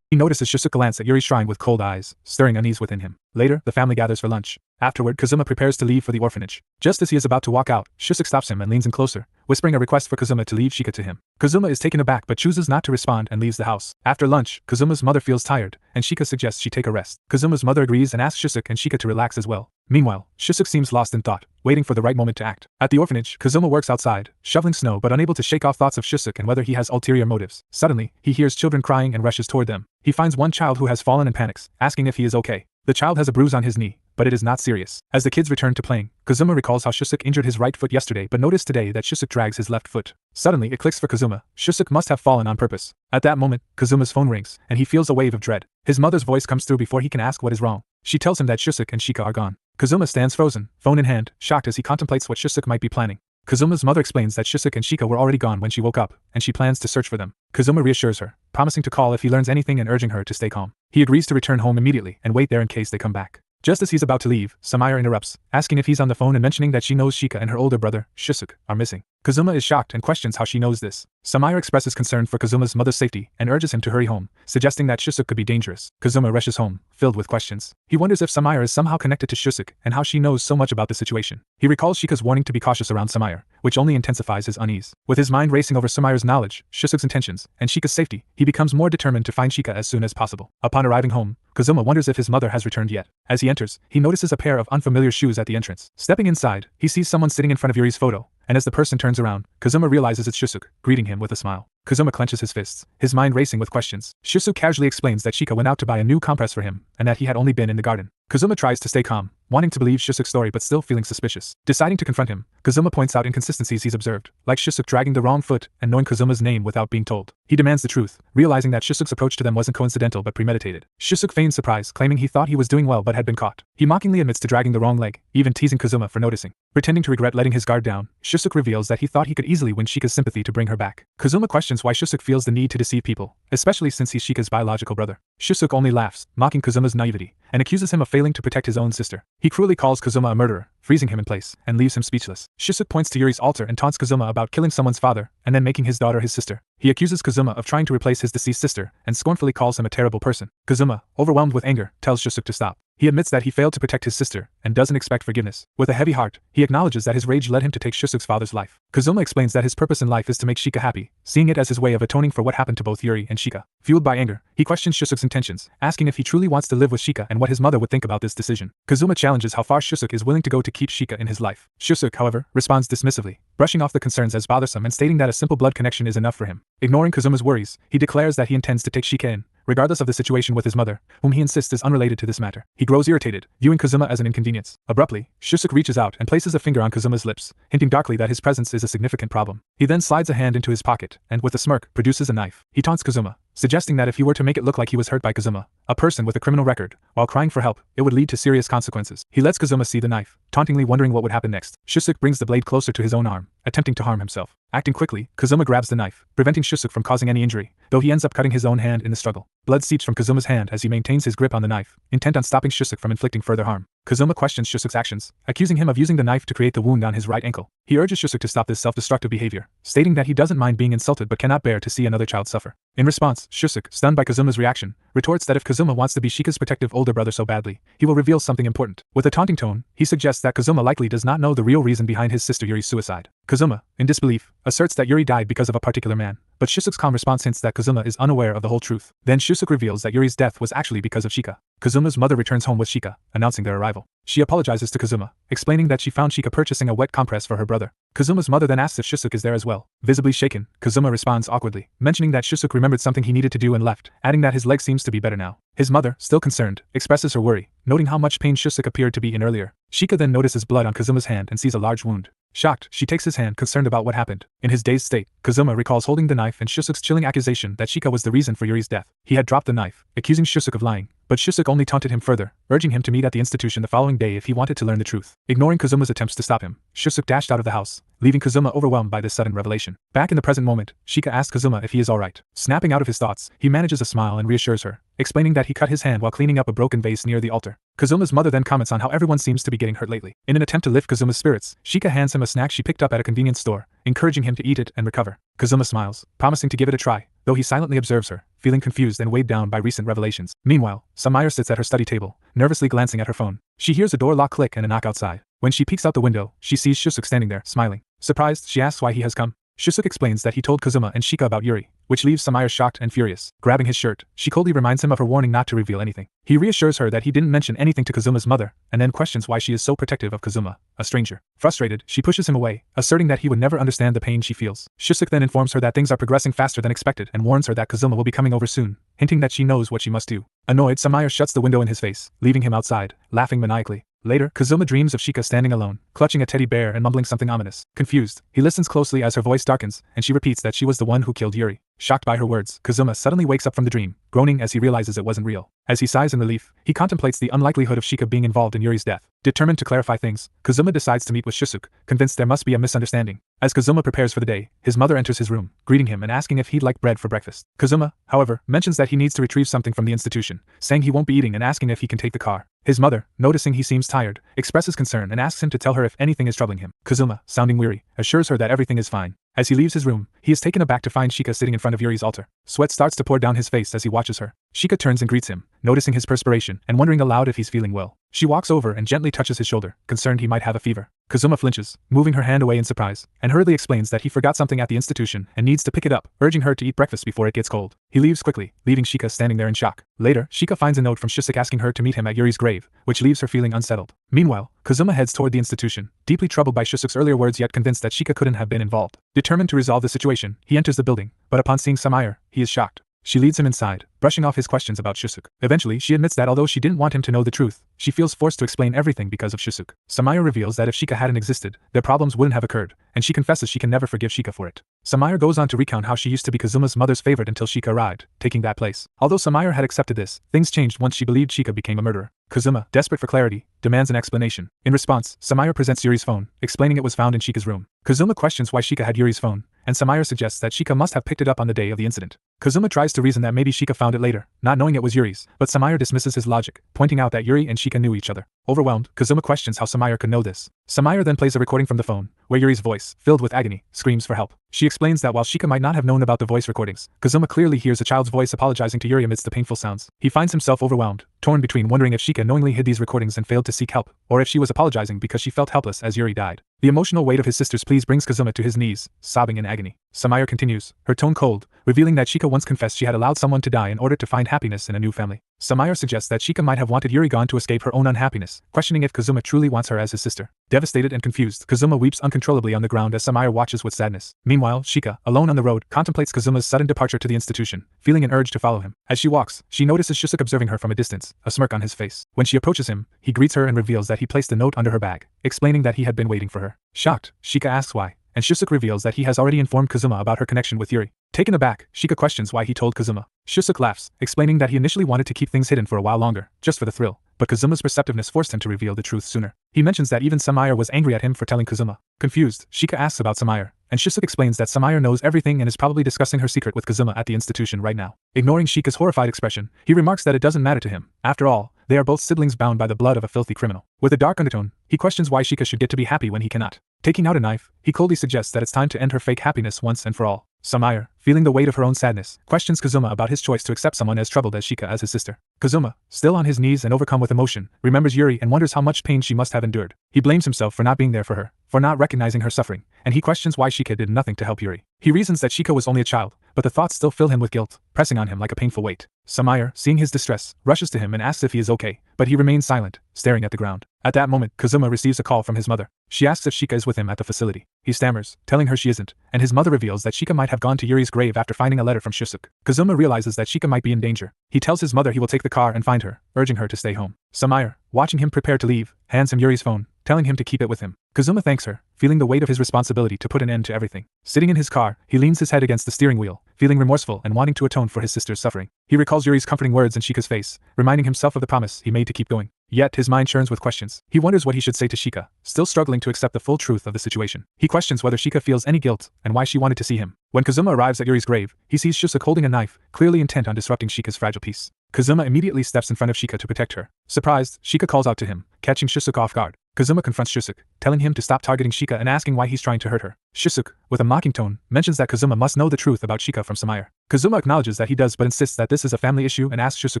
He notices Shusuk glance at Yuri's shrine with cold eyes, stirring unease within him. Later, the family gathers for lunch. Afterward, Kazuma prepares to leave for the orphanage. Just as he is about to walk out, Shusuk stops him and leans in closer, whispering a request for Kazuma to leave Shika to him. Kazuma is taken aback but chooses not to respond and leaves the house. After lunch, Kazuma's mother feels tired, and Shika suggests she take a rest. Kazuma's mother agrees and asks Shusuk and Shika to relax as well. Meanwhile, Shusuk seems lost in thought, waiting for the right moment to act. At the orphanage, Kazuma works outside, shoveling snow but unable to shake off thoughts of Shusuk and whether he has ulterior motives. Suddenly, he hears children crying and rushes toward them. He finds one child who has fallen and panics, asking if he is okay. The child has a bruise on his knee, but it is not serious. As the kids return to playing, Kazuma recalls how Shusuk injured his right foot yesterday but noticed today that Shusuk drags his left foot. Suddenly, it clicks for Kazuma. Shusuk must have fallen on purpose. At that moment, Kazuma's phone rings, and he feels a wave of dread. His mother's voice comes through before he can ask what is wrong. She tells him that Shusuk and Shika are gone. Kazuma stands frozen, phone in hand, shocked as he contemplates what Shusuk might be planning. Kazuma's mother explains that Shusuk and Shika were already gone when she woke up, and she plans to search for them. Kazuma reassures her, promising to call if he learns anything and urging her to stay calm. He agrees to return home immediately and wait there in case they come back. Just as he's about to leave, Samaya interrupts, asking if he's on the phone and mentioning that she knows Shika and her older brother, Shisuke, are missing. Kazuma is shocked and questions how she knows this. Samaya expresses concern for Kazuma's mother's safety and urges him to hurry home, suggesting that Shisuke could be dangerous. Kazuma rushes home, filled with questions. He wonders if Samaya is somehow connected to Shisuke and how she knows so much about the situation. He recalls Shika's warning to be cautious around Samaya, which only intensifies his unease. With his mind racing over Samaya's knowledge, Shisuke's intentions, and Shika's safety, he becomes more determined to find Shika as soon as possible. Upon arriving home, Kazuma wonders if his mother has returned yet. As he enters, he notices a pair of unfamiliar shoes at the entrance. Stepping inside, he sees someone sitting in front of Yuri's photo, and as the person turns around, Kazuma realizes it's Shisuke, greeting him with a smile. Kazuma clenches his fists, his mind racing with questions. Shisuke casually explains that Shika went out to buy a new compress for him, and that he had only been in the garden. Kazuma tries to stay calm, wanting to believe Shisuke's story but still feeling suspicious. Deciding to confront him, Kazuma points out inconsistencies he's observed, like Shisuke dragging the wrong foot and knowing Kazuma's name without being told. He demands the truth, realizing that Shisuke's approach to them wasn't coincidental but premeditated. Shisuke feigns surprise, claiming he thought he was doing well but had been caught. He mockingly admits to dragging the wrong leg, even teasing Kazuma for noticing. Pretending to regret letting his guard down, Shisuke reveals that he thought he could easily win Shika's sympathy to bring her back. Kazuma questions why Shisuke feels the need to deceive people, especially since he's Shika's biological brother. Shisuke only laughs, mocking Kazuma's naivety, and accuses him of failing to protect his own sister. He cruelly calls Kazuma a murderer, freezing him in place, and leaves him speechless. Shisuke points to Yuri's altar and taunts Kazuma about killing someone's father, and then making his daughter his sister. He accuses Kazuma of trying to replace his deceased sister, and scornfully calls him a terrible person. Kazuma, overwhelmed with anger, tells Shisuke to stop. He admits that he failed to protect his sister, and doesn't expect forgiveness. With a heavy heart, he acknowledges that his rage led him to take Shisuke's father's life. Kazuma explains that his purpose in life is to make Shika happy, seeing it as his way of atoning for what happened to both Yuri and Shika. Fueled by anger, he questions Shisuke's intentions, asking if he truly wants to live with Shika and what his mother would think about this decision. Kazuma challenges how far Shisuke is willing to go to keep Shika in his life. Shisuke, however, responds dismissively, brushing off the concerns as bothersome and stating that a simple blood connection is enough for him. Ignoring Kazuma's worries, he declares that he intends to take Shika in, regardless of the situation with his mother, whom he insists is unrelated to this matter. He grows irritated, viewing Kazuma as an inconvenience. Abruptly, Shisuke reaches out and places a finger on Kazuma's lips, hinting darkly that his presence is a significant problem. He then slides a hand into his pocket, and with a smirk, produces a knife. He taunts Kazuma, suggesting that if he were to make it look like he was hurt by Kazuma, a person with a criminal record, while crying for help, it would lead to serious consequences. He lets Kazuma see the knife, tauntingly wondering what would happen next. Shisuke brings the blade closer to his own arm, attempting to harm himself. Acting quickly, Kazuma grabs the knife, preventing Shisuke from causing any injury, though he ends up cutting his own hand in the struggle. Blood seeps from Kazuma's hand as he maintains his grip on the knife, intent on stopping Shisuke from inflicting further harm. Kazuma questions Shisuke's actions, accusing him of using the knife to create the wound on his right ankle. He urges Shisuke to stop this self-destructive behavior, stating that he doesn't mind being insulted but cannot bear to see another child suffer. In response, Shisuke, stunned by Kazuma's reaction, retorts that if Kazuma wants to be Shika's protective older brother so badly, he will reveal something important. With a taunting tone, he suggests that Kazuma likely does not know the real reason behind his sister Yuri's suicide. Kazuma, in disbelief, asserts that Yuri died because of a particular man, but Shisuke's calm response hints that Kazuma is unaware of the whole truth. Then Shisuke reveals that Yuri's death was actually because of Shika. Kazuma's mother returns home with Shika, announcing their arrival. She apologizes to Kazuma, explaining that she found Shika purchasing a wet compress for her brother. Kazuma's mother then asks if Shisuke is there as well. Visibly shaken, Kazuma responds awkwardly, mentioning that Shisuke remembered something he needed to do and left, adding that his leg seems to be better now. His mother, still concerned, expresses her worry, noting how much pain Shisuke appeared to be in earlier. Shika then notices blood on Kazuma's hand and sees a large wound. Shocked, she takes his hand, concerned about what happened. In his dazed state, Kazuma recalls holding the knife and Shisuke's chilling accusation that Shika was the reason for Yuri's death. He had dropped the knife, accusing Shisuke of lying, but Shisuke only taunted him further, urging him to meet at the institution the following day if he wanted to learn the truth. Ignoring Kazuma's attempts to stop him, Shisuke dashed out of the house, leaving Kazuma overwhelmed by this sudden revelation. Back in the present moment, Shika asks Kazuma if he is alright. Snapping out of his thoughts, he manages a smile and reassures her, explaining that he cut his hand while cleaning up a broken vase near the altar. Kazuma's mother then comments on how everyone seems to be getting hurt lately. In an attempt to lift Kazuma's spirits, Shika hands him a snack she picked up at a convenience store, encouraging him to eat it and recover. Kazuma smiles, promising to give it a try, though he silently observes her, feeling confused and weighed down by recent revelations. Meanwhile, Samaya sits at her study table, nervously glancing at her phone. She hears a door lock click and a knock outside. When she peeks out the window, she sees Shisuke standing there, smiling. Surprised, she asks why he has come. Shisuke explains that he told Kazuma and Shika about Yuri, which leaves Samaya shocked and furious. Grabbing his shirt, she coldly reminds him of her warning not to reveal anything. He reassures her that he didn't mention anything to Kazuma's mother, and then questions why she is so protective of Kazuma, a stranger. Frustrated, she pushes him away, asserting that he would never understand the pain she feels. Shisuke then informs her that things are progressing faster than expected and warns her that Kazuma will be coming over soon, hinting that she knows what she must do. Annoyed, Samaya shuts the window in his face, leaving him outside, laughing maniacally. Later, Kazuma dreams of Shika standing alone, clutching a teddy bear and mumbling something ominous. Confused, he listens closely as her voice darkens, and she repeats that she was the one who killed Yuri. Shocked by her words, Kazuma suddenly wakes up from the dream, groaning as he realizes it wasn't real. As he sighs in relief, he contemplates the unlikelihood of Shika being involved in Yuri's death. Determined to clarify things, Kazuma decides to meet with Shisuke, convinced there must be a misunderstanding. As Kazuma prepares for the day, his mother enters his room, greeting him and asking if he'd like bread for breakfast. Kazuma, however, mentions that he needs to retrieve something from the institution, saying he won't be eating and asking if he can take the car. His mother, noticing he seems tired, expresses concern and asks him to tell her if anything is troubling him. Kazuma, sounding weary, assures her that everything is fine. As he leaves his room, he is taken aback to find Shika sitting in front of Yuri's altar. Sweat starts to pour down his face as he watches her. Shika turns and greets him, noticing his perspiration and wondering aloud if he's feeling well. She walks over and gently touches his shoulder, concerned he might have a fever. Kazuma flinches, moving her hand away in surprise, and hurriedly explains that he forgot something at the institution and needs to pick it up, urging her to eat breakfast before it gets cold. He leaves quickly, leaving Shika standing there in shock. Later, Shika finds a note from Shisuke asking her to meet him at Yuri's grave, which leaves her feeling unsettled. Meanwhile, Kazuma heads toward the institution, deeply troubled by Shisuke's earlier words yet convinced that Shika couldn't have been involved. Determined to resolve the situation, he enters the building, but upon seeing Samaire, he is shocked. She leads him inside, brushing off his questions about Shisuke. Eventually, she admits that although she didn't want him to know the truth, she feels forced to explain everything because of Shisuke. Samaire reveals that if Shika hadn't existed, their problems wouldn't have occurred, and she confesses she can never forgive Shika for it. Samaire goes on to recount how she used to be Kazuma's mother's favorite until Shika arrived, taking that place. Although Samaire had accepted this, things changed once she believed Shika became a murderer. Kazuma, desperate for clarity, demands an explanation. In response, Samaire presents Yuri's phone, explaining it was found in Shika's room. Kazuma questions why Shika had Yuri's phone, and Samaire suggests that Shika must have picked it up on the day of the incident. Kazuma tries to reason that maybe Shika found it later, not knowing it was Yuri's, but Samaire dismisses his logic, pointing out that Yuri and Shika knew each other. Overwhelmed, Kazuma questions how Samaire could know this. Samaire then plays a recording from the phone, where Yuri's voice, filled with agony, screams for help. She explains that while Shika might not have known about the voice recordings, Kazuma clearly hears a child's voice apologizing to Yuri amidst the painful sounds. He finds himself overwhelmed, torn between wondering if Shika knowingly hid these recordings and failed to seek help, or if she was apologizing because she felt helpless as Yuri died. The emotional weight of his sister's pleas brings Kazuma to his knees, sobbing in agony. Samaire continues, her tone cold, revealing that Shika once confessed she had allowed someone to die in order to find happiness in a new family. Samaire suggests that Shika might have wanted Yuri gone to escape her own unhappiness, questioning if Kazuma truly wants her as his sister. Devastated and confused, Kazuma weeps uncontrollably on the ground as Samaire watches with sadness. Meanwhile, Shika, alone on the road, contemplates Kazuma's sudden departure to the institution, feeling an urge to follow him. As she walks, she notices Shisuke observing her from a distance, a smirk on his face. When she approaches him, he greets her and reveals that he placed a note under her bag, explaining that he had been waiting for her. Shocked, Shika asks why, and Shisuke reveals that he has already informed Kazuma about her connection with Yuri. Taken aback, Shika questions why he told Kazuma. Shisuke laughs, explaining that he initially wanted to keep things hidden for a while longer, just for the thrill, but Kazuma's perceptiveness forced him to reveal the truth sooner. He mentions that even Samaire was angry at him for telling Kazuma. Confused, Shika asks about Samaire, and Shisuke explains that Samaire knows everything and is probably discussing her secret with Kazuma at the institution right now. Ignoring Shika's horrified expression, he remarks that it doesn't matter to him. After all, they are both siblings bound by the blood of a filthy criminal. With a dark undertone, he questions why Shika should get to be happy when he cannot. Taking out a knife, he coldly suggests that it's time to end her fake happiness once and for all. Samaire, feeling the weight of her own sadness, questions Kazuma about his choice to accept someone as troubled as Shika as his sister. Kazuma, still on his knees and overcome with emotion, remembers Yuri and wonders how much pain she must have endured. He blames himself for not being there for her, for not recognizing her suffering, and he questions why Shika did nothing to help Yuri. He reasons that Shika was only a child, but the thoughts still fill him with guilt, pressing on him like a painful weight. Samaire, seeing his distress, rushes to him and asks if he is okay, but he remains silent, staring at the ground. At that moment, Kazuma receives a call from his mother. She asks if Shika is with him at the facility. He stammers, telling her she isn't, and his mother reveals that Shika might have gone to Yuri's grave after finding a letter from Shisuke. Kazuma realizes that Shika might be in danger. He tells his mother he will take the car and find her, urging her to stay home. Samaire, watching him prepare to leave, hands him Yuri's phone, telling him to keep it with him. Kazuma thanks her, feeling the weight of his responsibility to put an end to everything. Sitting in his car, he leans his head against the steering wheel, feeling remorseful and wanting to atone for his sister's suffering. He recalls Yuri's comforting words and Shika's face, reminding himself of the promise he made to keep going. Yet his mind churns with questions. He wonders what he should say to Shika, still struggling to accept the full truth of the situation. He questions whether Shika feels any guilt and why she wanted to see him. When Kazuma arrives at Yuri's grave, he sees Shisuke holding a knife, clearly intent on disrupting Shika's fragile peace. Kazuma immediately steps in front of Shika to protect her. Surprised, Shika calls out to him, catching Shisuke off guard. Kazuma confronts Shisuke, telling him to stop targeting Shika and asking why he's trying to hurt her. Shisuke, with a mocking tone, mentions that Kazuma must know the truth about Shika from Samaire. Kazuma acknowledges that he does but insists that this is a family issue and asks Shisuke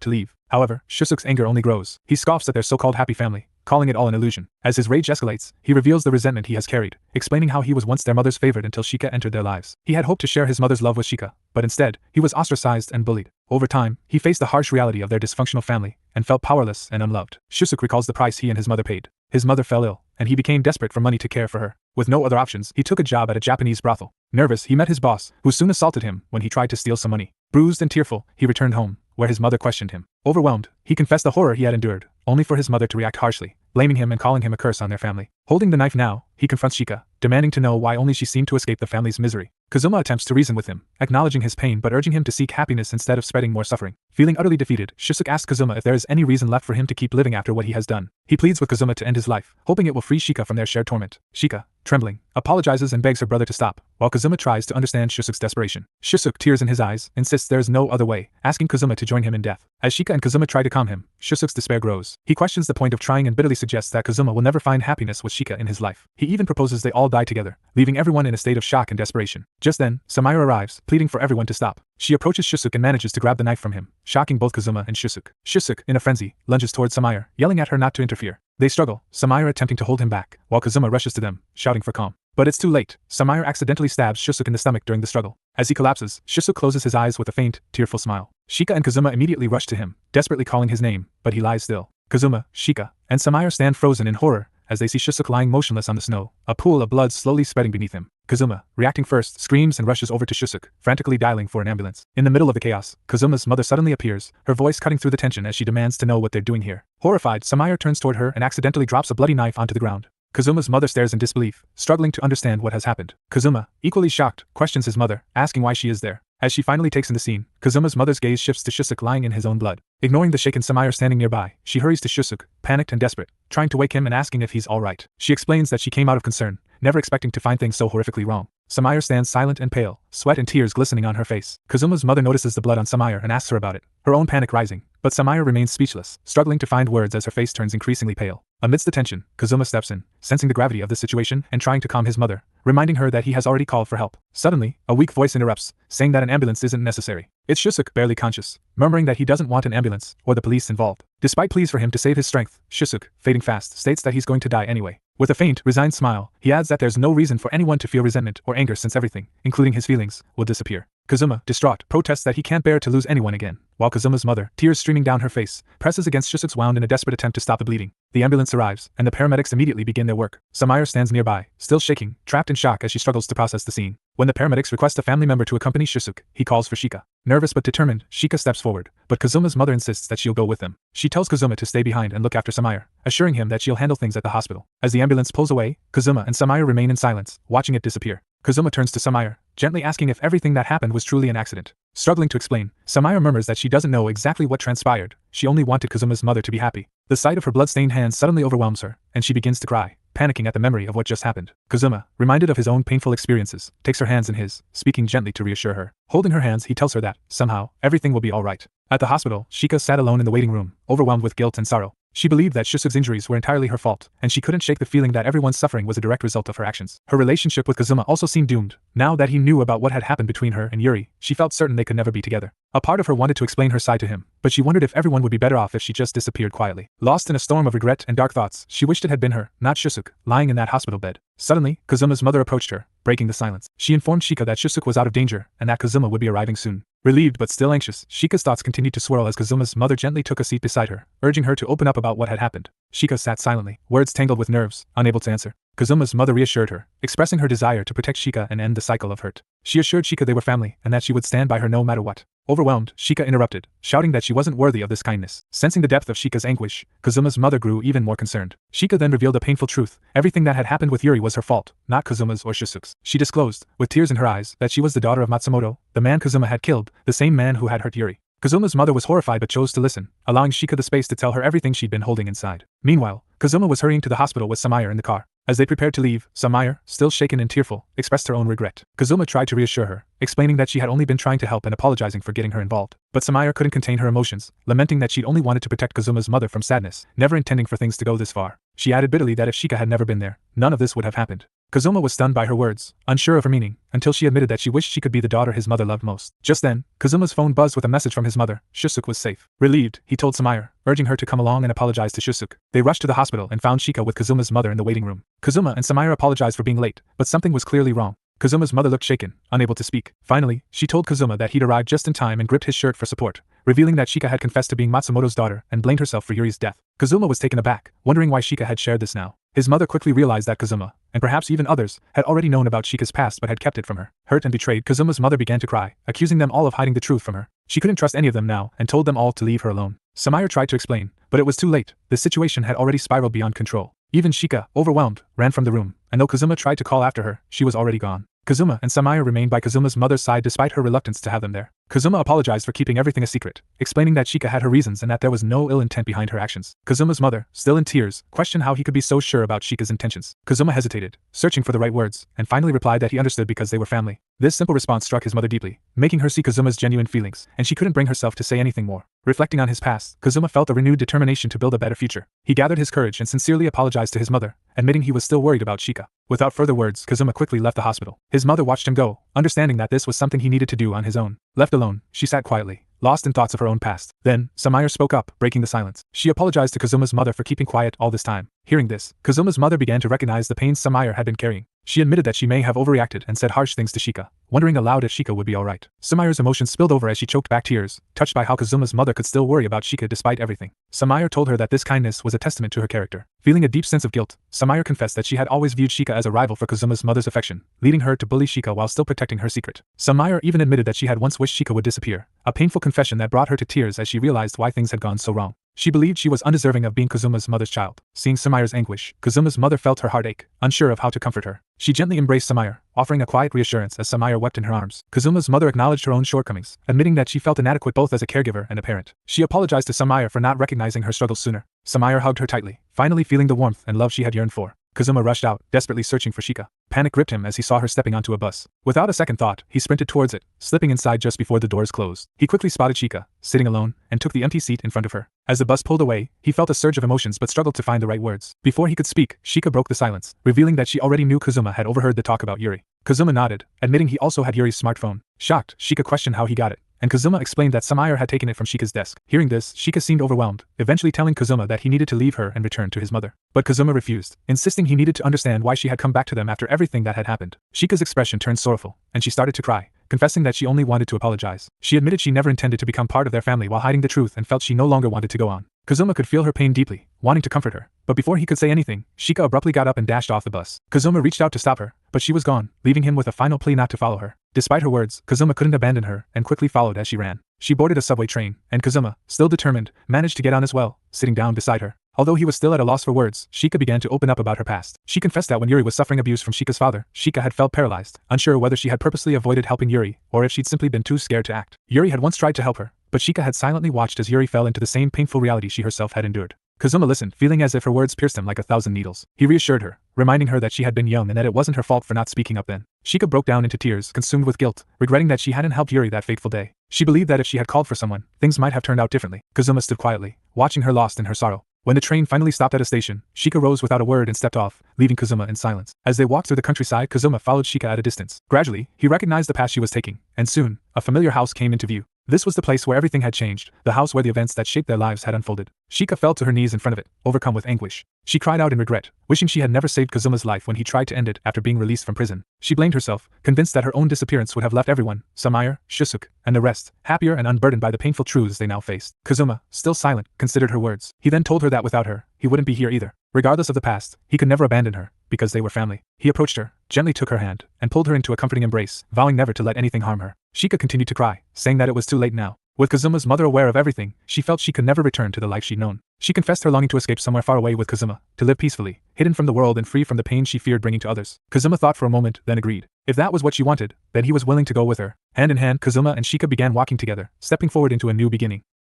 to leave. However, Shisuke's anger only grows. He scoffs at their so-called happy family, calling it all an illusion. As his rage escalates, he reveals the resentment he has carried, explaining how he was once their mother's favorite until Shika entered their lives. He had hoped to share his mother's love with Shika, but instead, he was ostracized and bullied. Over time, he faced the harsh reality of their dysfunctional family, and felt powerless and unloved. Shisuke recalls the price he and his mother paid. His mother fell ill, and he became desperate for money to care for her. With no other options, he took a job at a Japanese brothel. Nervous, he met his boss, who soon assaulted him when he tried to steal some money. Bruised and tearful, he returned home, where his mother questioned him. Overwhelmed, he confessed the horror he had endured, only for his mother to react harshly, blaming him and calling him a curse on their family. Holding the knife now, he confronts Shika, demanding to know why only she seemed to escape the family's misery. Kazuma attempts to reason with him, acknowledging his pain but urging him to seek happiness instead of spreading more suffering. Feeling utterly defeated, Shisuke asks Kazuma if there is any reason left for him to keep living after what he has done. He pleads with Kazuma to end his life, hoping it will free Shika from their shared torment. Shika, trembling, apologizes and begs her brother to stop, while Kazuma tries to understand Shusuk's desperation. Shusuk, tears in his eyes, insists there is no other way, asking Kazuma to join him in death. As Shika and Kazuma try to calm him, Shusuk's despair grows. He questions the point of trying and bitterly suggests that Kazuma will never find happiness with Shika in his life. He even proposes they all die together, leaving everyone in a state of shock and desperation. Just then, Samaya arrives, pleading for everyone to stop. She approaches Shusuk and manages to grab the knife from him, shocking both Kazuma and Shusuk. Shusuk, in a frenzy, lunges towards Samaya, yelling at her not to interfere. They struggle, Samaya attempting to hold him back, while Kazuma rushes to them, shouting for calm. But it's too late. Samaya accidentally stabs Shusuk in the stomach during the struggle. As he collapses, Shusuk closes his eyes with a faint, tearful smile. Shika and Kazuma immediately rush to him, desperately calling his name, but he lies still. Kazuma, Shika, and Samaya stand frozen in horror as they see Shusuk lying motionless on the snow, a pool of blood slowly spreading beneath him. Kazuma, reacting first, screams and rushes over to Shusuk, frantically dialing for an ambulance. In the middle of the chaos, Kazuma's mother suddenly appears, her voice cutting through the tension as she demands to know what they're doing here. Horrified, Samaya turns toward her and accidentally drops a bloody knife onto the ground. Kazuma's mother stares in disbelief, struggling to understand what has happened. Kazuma, equally shocked, questions his mother, asking why she is there. As she finally takes in the scene, Kazuma's mother's gaze shifts to Shusuk lying in his own blood. Ignoring the shaken Samaya standing nearby, she hurries to Shusuk, panicked and desperate, trying to wake him and asking if he's alright. She explains that she came out of concern, never expecting to find things so horrifically wrong. Samaya stands silent and pale, sweat and tears glistening on her face. Kazuma's mother notices the blood on Samaya and asks her about it, her own panic rising, but Samaya remains speechless, struggling to find words as her face turns increasingly pale. Amidst the tension, Kazuma steps in, sensing the gravity of the situation and trying to calm his mother, reminding her that he has already called for help. Suddenly, a weak voice interrupts, saying that an ambulance isn't necessary. It's Shusuk, barely conscious, murmuring that he doesn't want an ambulance, or the police involved. Despite pleas for him to save his strength, Shusuk, fading fast, states that he's going to die anyway. With a faint, resigned smile, he adds that there's no reason for anyone to feel resentment or anger since everything, including his feelings, will disappear. Kazuma, distraught, protests that he can't bear to lose anyone again, while Kazuma's mother, tears streaming down her face, presses against Shusuk's wound in a desperate attempt to stop the bleeding. The ambulance arrives, and the paramedics immediately begin their work. Samaya stands nearby, still shaking, trapped in shock as she struggles to process the scene. When the paramedics request a family member to accompany Shusuk, he calls for Shika. Nervous but determined, Shika steps forward, but Kazuma's mother insists that she'll go with them. She tells Kazuma to stay behind and look after Samaya, assuring him that she'll handle things at the hospital. As the ambulance pulls away, Kazuma and Samaya remain in silence, watching it disappear. Kazuma turns to Samaya, gently asking if everything that happened was truly an accident. Struggling to explain, Samaya murmurs that she doesn't know exactly what transpired, she only wanted Kazuma's mother to be happy. The sight of her blood-stained hands suddenly overwhelms her, and she begins to cry, panicking at the memory of what just happened. Kazuma, reminded of his own painful experiences, takes her hands in his, speaking gently to reassure her. Holding her hands, he tells her that, somehow, everything will be alright. At the hospital, Shika sat alone in the waiting room, overwhelmed with guilt and sorrow. She believed that Shusuk's injuries were entirely her fault, and she couldn't shake the feeling that everyone's suffering was a direct result of her actions. Her relationship with Kazuma also seemed doomed. Now that he knew about what had happened between her and Yuri, she felt certain they could never be together. A part of her wanted to explain her side to him, but she wondered if everyone would be better off if she just disappeared quietly. Lost in a storm of regret and dark thoughts, she wished it had been her, not Shusuk, lying in that hospital bed. Suddenly, Kazuma's mother approached her, breaking the silence. She informed Shika that Shusuk was out of danger, and that Kazuma would be arriving soon. Relieved but still anxious, Shika's thoughts continued to swirl as Kazuma's mother gently took a seat beside her, urging her to open up about what had happened. Shika sat silently, words tangled with nerves, unable to answer. Kazuma's mother reassured her, expressing her desire to protect Shika and end the cycle of hurt. She assured Shika they were family, and that she would stand by her no matter what. Overwhelmed, Shika interrupted, shouting that she wasn't worthy of this kindness. Sensing the depth of Shika's anguish, Kazuma's mother grew even more concerned. Shika then revealed a painful truth. Everything that had happened with Yuri was her fault, not Kazuma's or Shusuk's. She disclosed, with tears in her eyes, that she was the daughter of Matsumoto, the man Kazuma had killed, the same man who had hurt Yuri. Kazuma's mother was horrified but chose to listen, allowing Shika the space to tell her everything she'd been holding inside. Meanwhile, Kazuma was hurrying to the hospital with Samaya in the car. As they prepared to leave, Samaya, still shaken and tearful, expressed her own regret. Kazuma tried to reassure her, explaining that she had only been trying to help and apologizing for getting her involved. But Samaya couldn't contain her emotions, lamenting that she'd only wanted to protect Kazuma's mother from sadness, never intending for things to go this far. She added bitterly that if Shika had never been there, none of this would have happened. Kazuma was stunned by her words, unsure of her meaning, until she admitted that she wished she could be the daughter his mother loved most. Just then, Kazuma's phone buzzed with a message from his mother. Shusuk was safe. Relieved, he told Samaya, urging her to come along and apologize to Shusuk. They rushed to the hospital and found Shika with Kazuma's mother in the waiting room. Kazuma and Samaya apologized for being late, but something was clearly wrong. Kazuma's mother looked shaken, unable to speak. Finally, she told Kazuma that he'd arrived just in time and gripped his shirt for support, revealing that Shika had confessed to being Matsumoto's daughter and blamed herself for Yuri's death. Kazuma was taken aback, wondering why Shika had shared this now. His mother quickly realized that Kazuma, and perhaps even others, had already known about Shika's past but had kept it from her. Hurt and betrayed, Kazuma's mother began to cry, accusing them all of hiding the truth from her. She couldn't trust any of them now and told them all to leave her alone. Samaya tried to explain, but it was too late. The situation had already spiraled beyond control. Even Shika, overwhelmed, ran from the room, and though Kazuma tried to call after her, she was already gone. Kazuma and Samaya remained by Kazuma's mother's side despite her reluctance to have them there. Kazuma apologized for keeping everything a secret, explaining that Shika had her reasons and that there was no ill intent behind her actions. Kazuma's mother, still in tears, questioned how he could be so sure about Shika's intentions. Kazuma hesitated, searching for the right words, and finally replied that he understood because they were family. This simple response struck his mother deeply, making her see Kazuma's genuine feelings, and she couldn't bring herself to say anything more. Reflecting on his past, Kazuma felt a renewed determination to build a better future. He gathered his courage and sincerely apologized to his mother, admitting he was still worried about Shika. Without further words, Kazuma quickly left the hospital. His mother watched him go, understanding that this was something he needed to do on his own. Left alone, she sat quietly, lost in thoughts of her own past. Then, Samaya spoke up, breaking the silence. She apologized to Kazuma's mother for keeping quiet all this time. Hearing this, Kazuma's mother began to recognize the pain Samaya had been carrying. She admitted that she may have overreacted and said harsh things to Shika, wondering aloud if Shika would be alright. Samaya's emotions spilled over as she choked back tears, touched by how Kazuma's mother could still worry about Shika despite everything. Samaya told her that this kindness was a testament to her character. Feeling a deep sense of guilt, Samaya confessed that she had always viewed Shika as a rival for Kazuma's mother's affection, leading her to bully Shika while still protecting her secret. Samaya even admitted that she had once wished Shika would disappear, a painful confession that brought her to tears as she realized why things had gone so wrong. She believed she was undeserving of being Kazuma's mother's child. Seeing Samaya's anguish, Kazuma's mother felt her heart ache, unsure of how to comfort her. She gently embraced Samaya, offering a quiet reassurance as Samaya wept in her arms. Kazuma's mother acknowledged her own shortcomings, admitting that she felt inadequate both as a caregiver and a parent. She apologized to Samaya for not recognizing her struggles sooner. Samaya hugged her tightly, finally feeling the warmth and love she had yearned for. Kazuma rushed out, desperately searching for Shika. Panic gripped him as he saw her stepping onto a bus. Without a second thought, he sprinted towards it, slipping inside just before the doors closed. He quickly spotted Shika, sitting alone, and took the empty seat in front of her. As the bus pulled away, he felt a surge of emotions but struggled to find the right words. Before he could speak, Shika broke the silence, revealing that she already knew Kazuma had overheard the talk about Yuri. Kazuma nodded, admitting he also had Yuri's smartphone. Shocked, Shika questioned how he got it, and Kazuma explained that Samaya had taken it from Shika's desk. Hearing this, Shika seemed overwhelmed, eventually telling Kazuma that he needed to leave her and return to his mother. But Kazuma refused, insisting he needed to understand why she had come back to them after everything that had happened. Shika's expression turned sorrowful, and she started to cry, confessing that she only wanted to apologize. She admitted she never intended to become part of their family while hiding the truth and felt she no longer wanted to go on. Kazuma could feel her pain deeply, wanting to comfort her, but before he could say anything, Shika abruptly got up and dashed off the bus. Kazuma reached out to stop her, but she was gone, leaving him with a final plea not to follow her. Despite her words, Kazuma couldn't abandon her and quickly followed as she ran. She boarded a subway train, and Kazuma, still determined, managed to get on as well, sitting down beside her. Although he was still at a loss for words, Shika began to open up about her past. She confessed that when Yuri was suffering abuse from Shika's father, Shika had felt paralyzed, unsure whether she had purposely avoided helping Yuri or if she'd simply been too scared to act. Yuri had once tried to help her, but Shika had silently watched as Yuri fell into the same painful reality she herself had endured. Kazuma listened, feeling as if her words pierced him like 1,000 needles. He reassured her, reminding her that she had been young and that it wasn't her fault for not speaking up then. Shika broke down into tears, consumed with guilt, regretting that she hadn't helped Yuri that fateful day. She believed that if she had called for someone, things might have turned out differently. Kazuma stood quietly, watching her lost in her sorrow. When the train finally stopped at a station, Shika rose without a word and stepped off, leaving Kazuma in silence. As they walked through the countryside, Kazuma followed Shika at a distance. Gradually, he recognized the path she was taking, and soon, a familiar house came into view. This was the place where everything had changed, the house where the events that shaped their lives had unfolded. Shika fell to her knees in front of it, overcome with anguish. She cried out in regret, wishing she had never saved Kazuma's life when he tried to end it after being released from prison. She blamed herself, convinced that her own disappearance would have left everyone, Samaya, Shisuke, and the rest, happier and unburdened by the painful truths they now faced. Kazuma, still silent, considered her words. He then told her that without her, he wouldn't be here either. Regardless of the past, he could never abandon her, because they were family. He approached her, gently took her hand, and pulled her into a comforting embrace, vowing never to let anything harm her. Shika continued to cry, saying that it was too late now. With Kazuma's mother aware of everything, she felt she could never return to the life she'd known. She confessed her longing to escape somewhere far away with Kazuma, to live peacefully, hidden from the world and free from the pain she feared bringing to others. Kazuma thought for a moment, then agreed. If that was what she wanted, then he was willing to go with her. Hand in hand, Kazuma and Shika began walking together, stepping forward into a new beginning.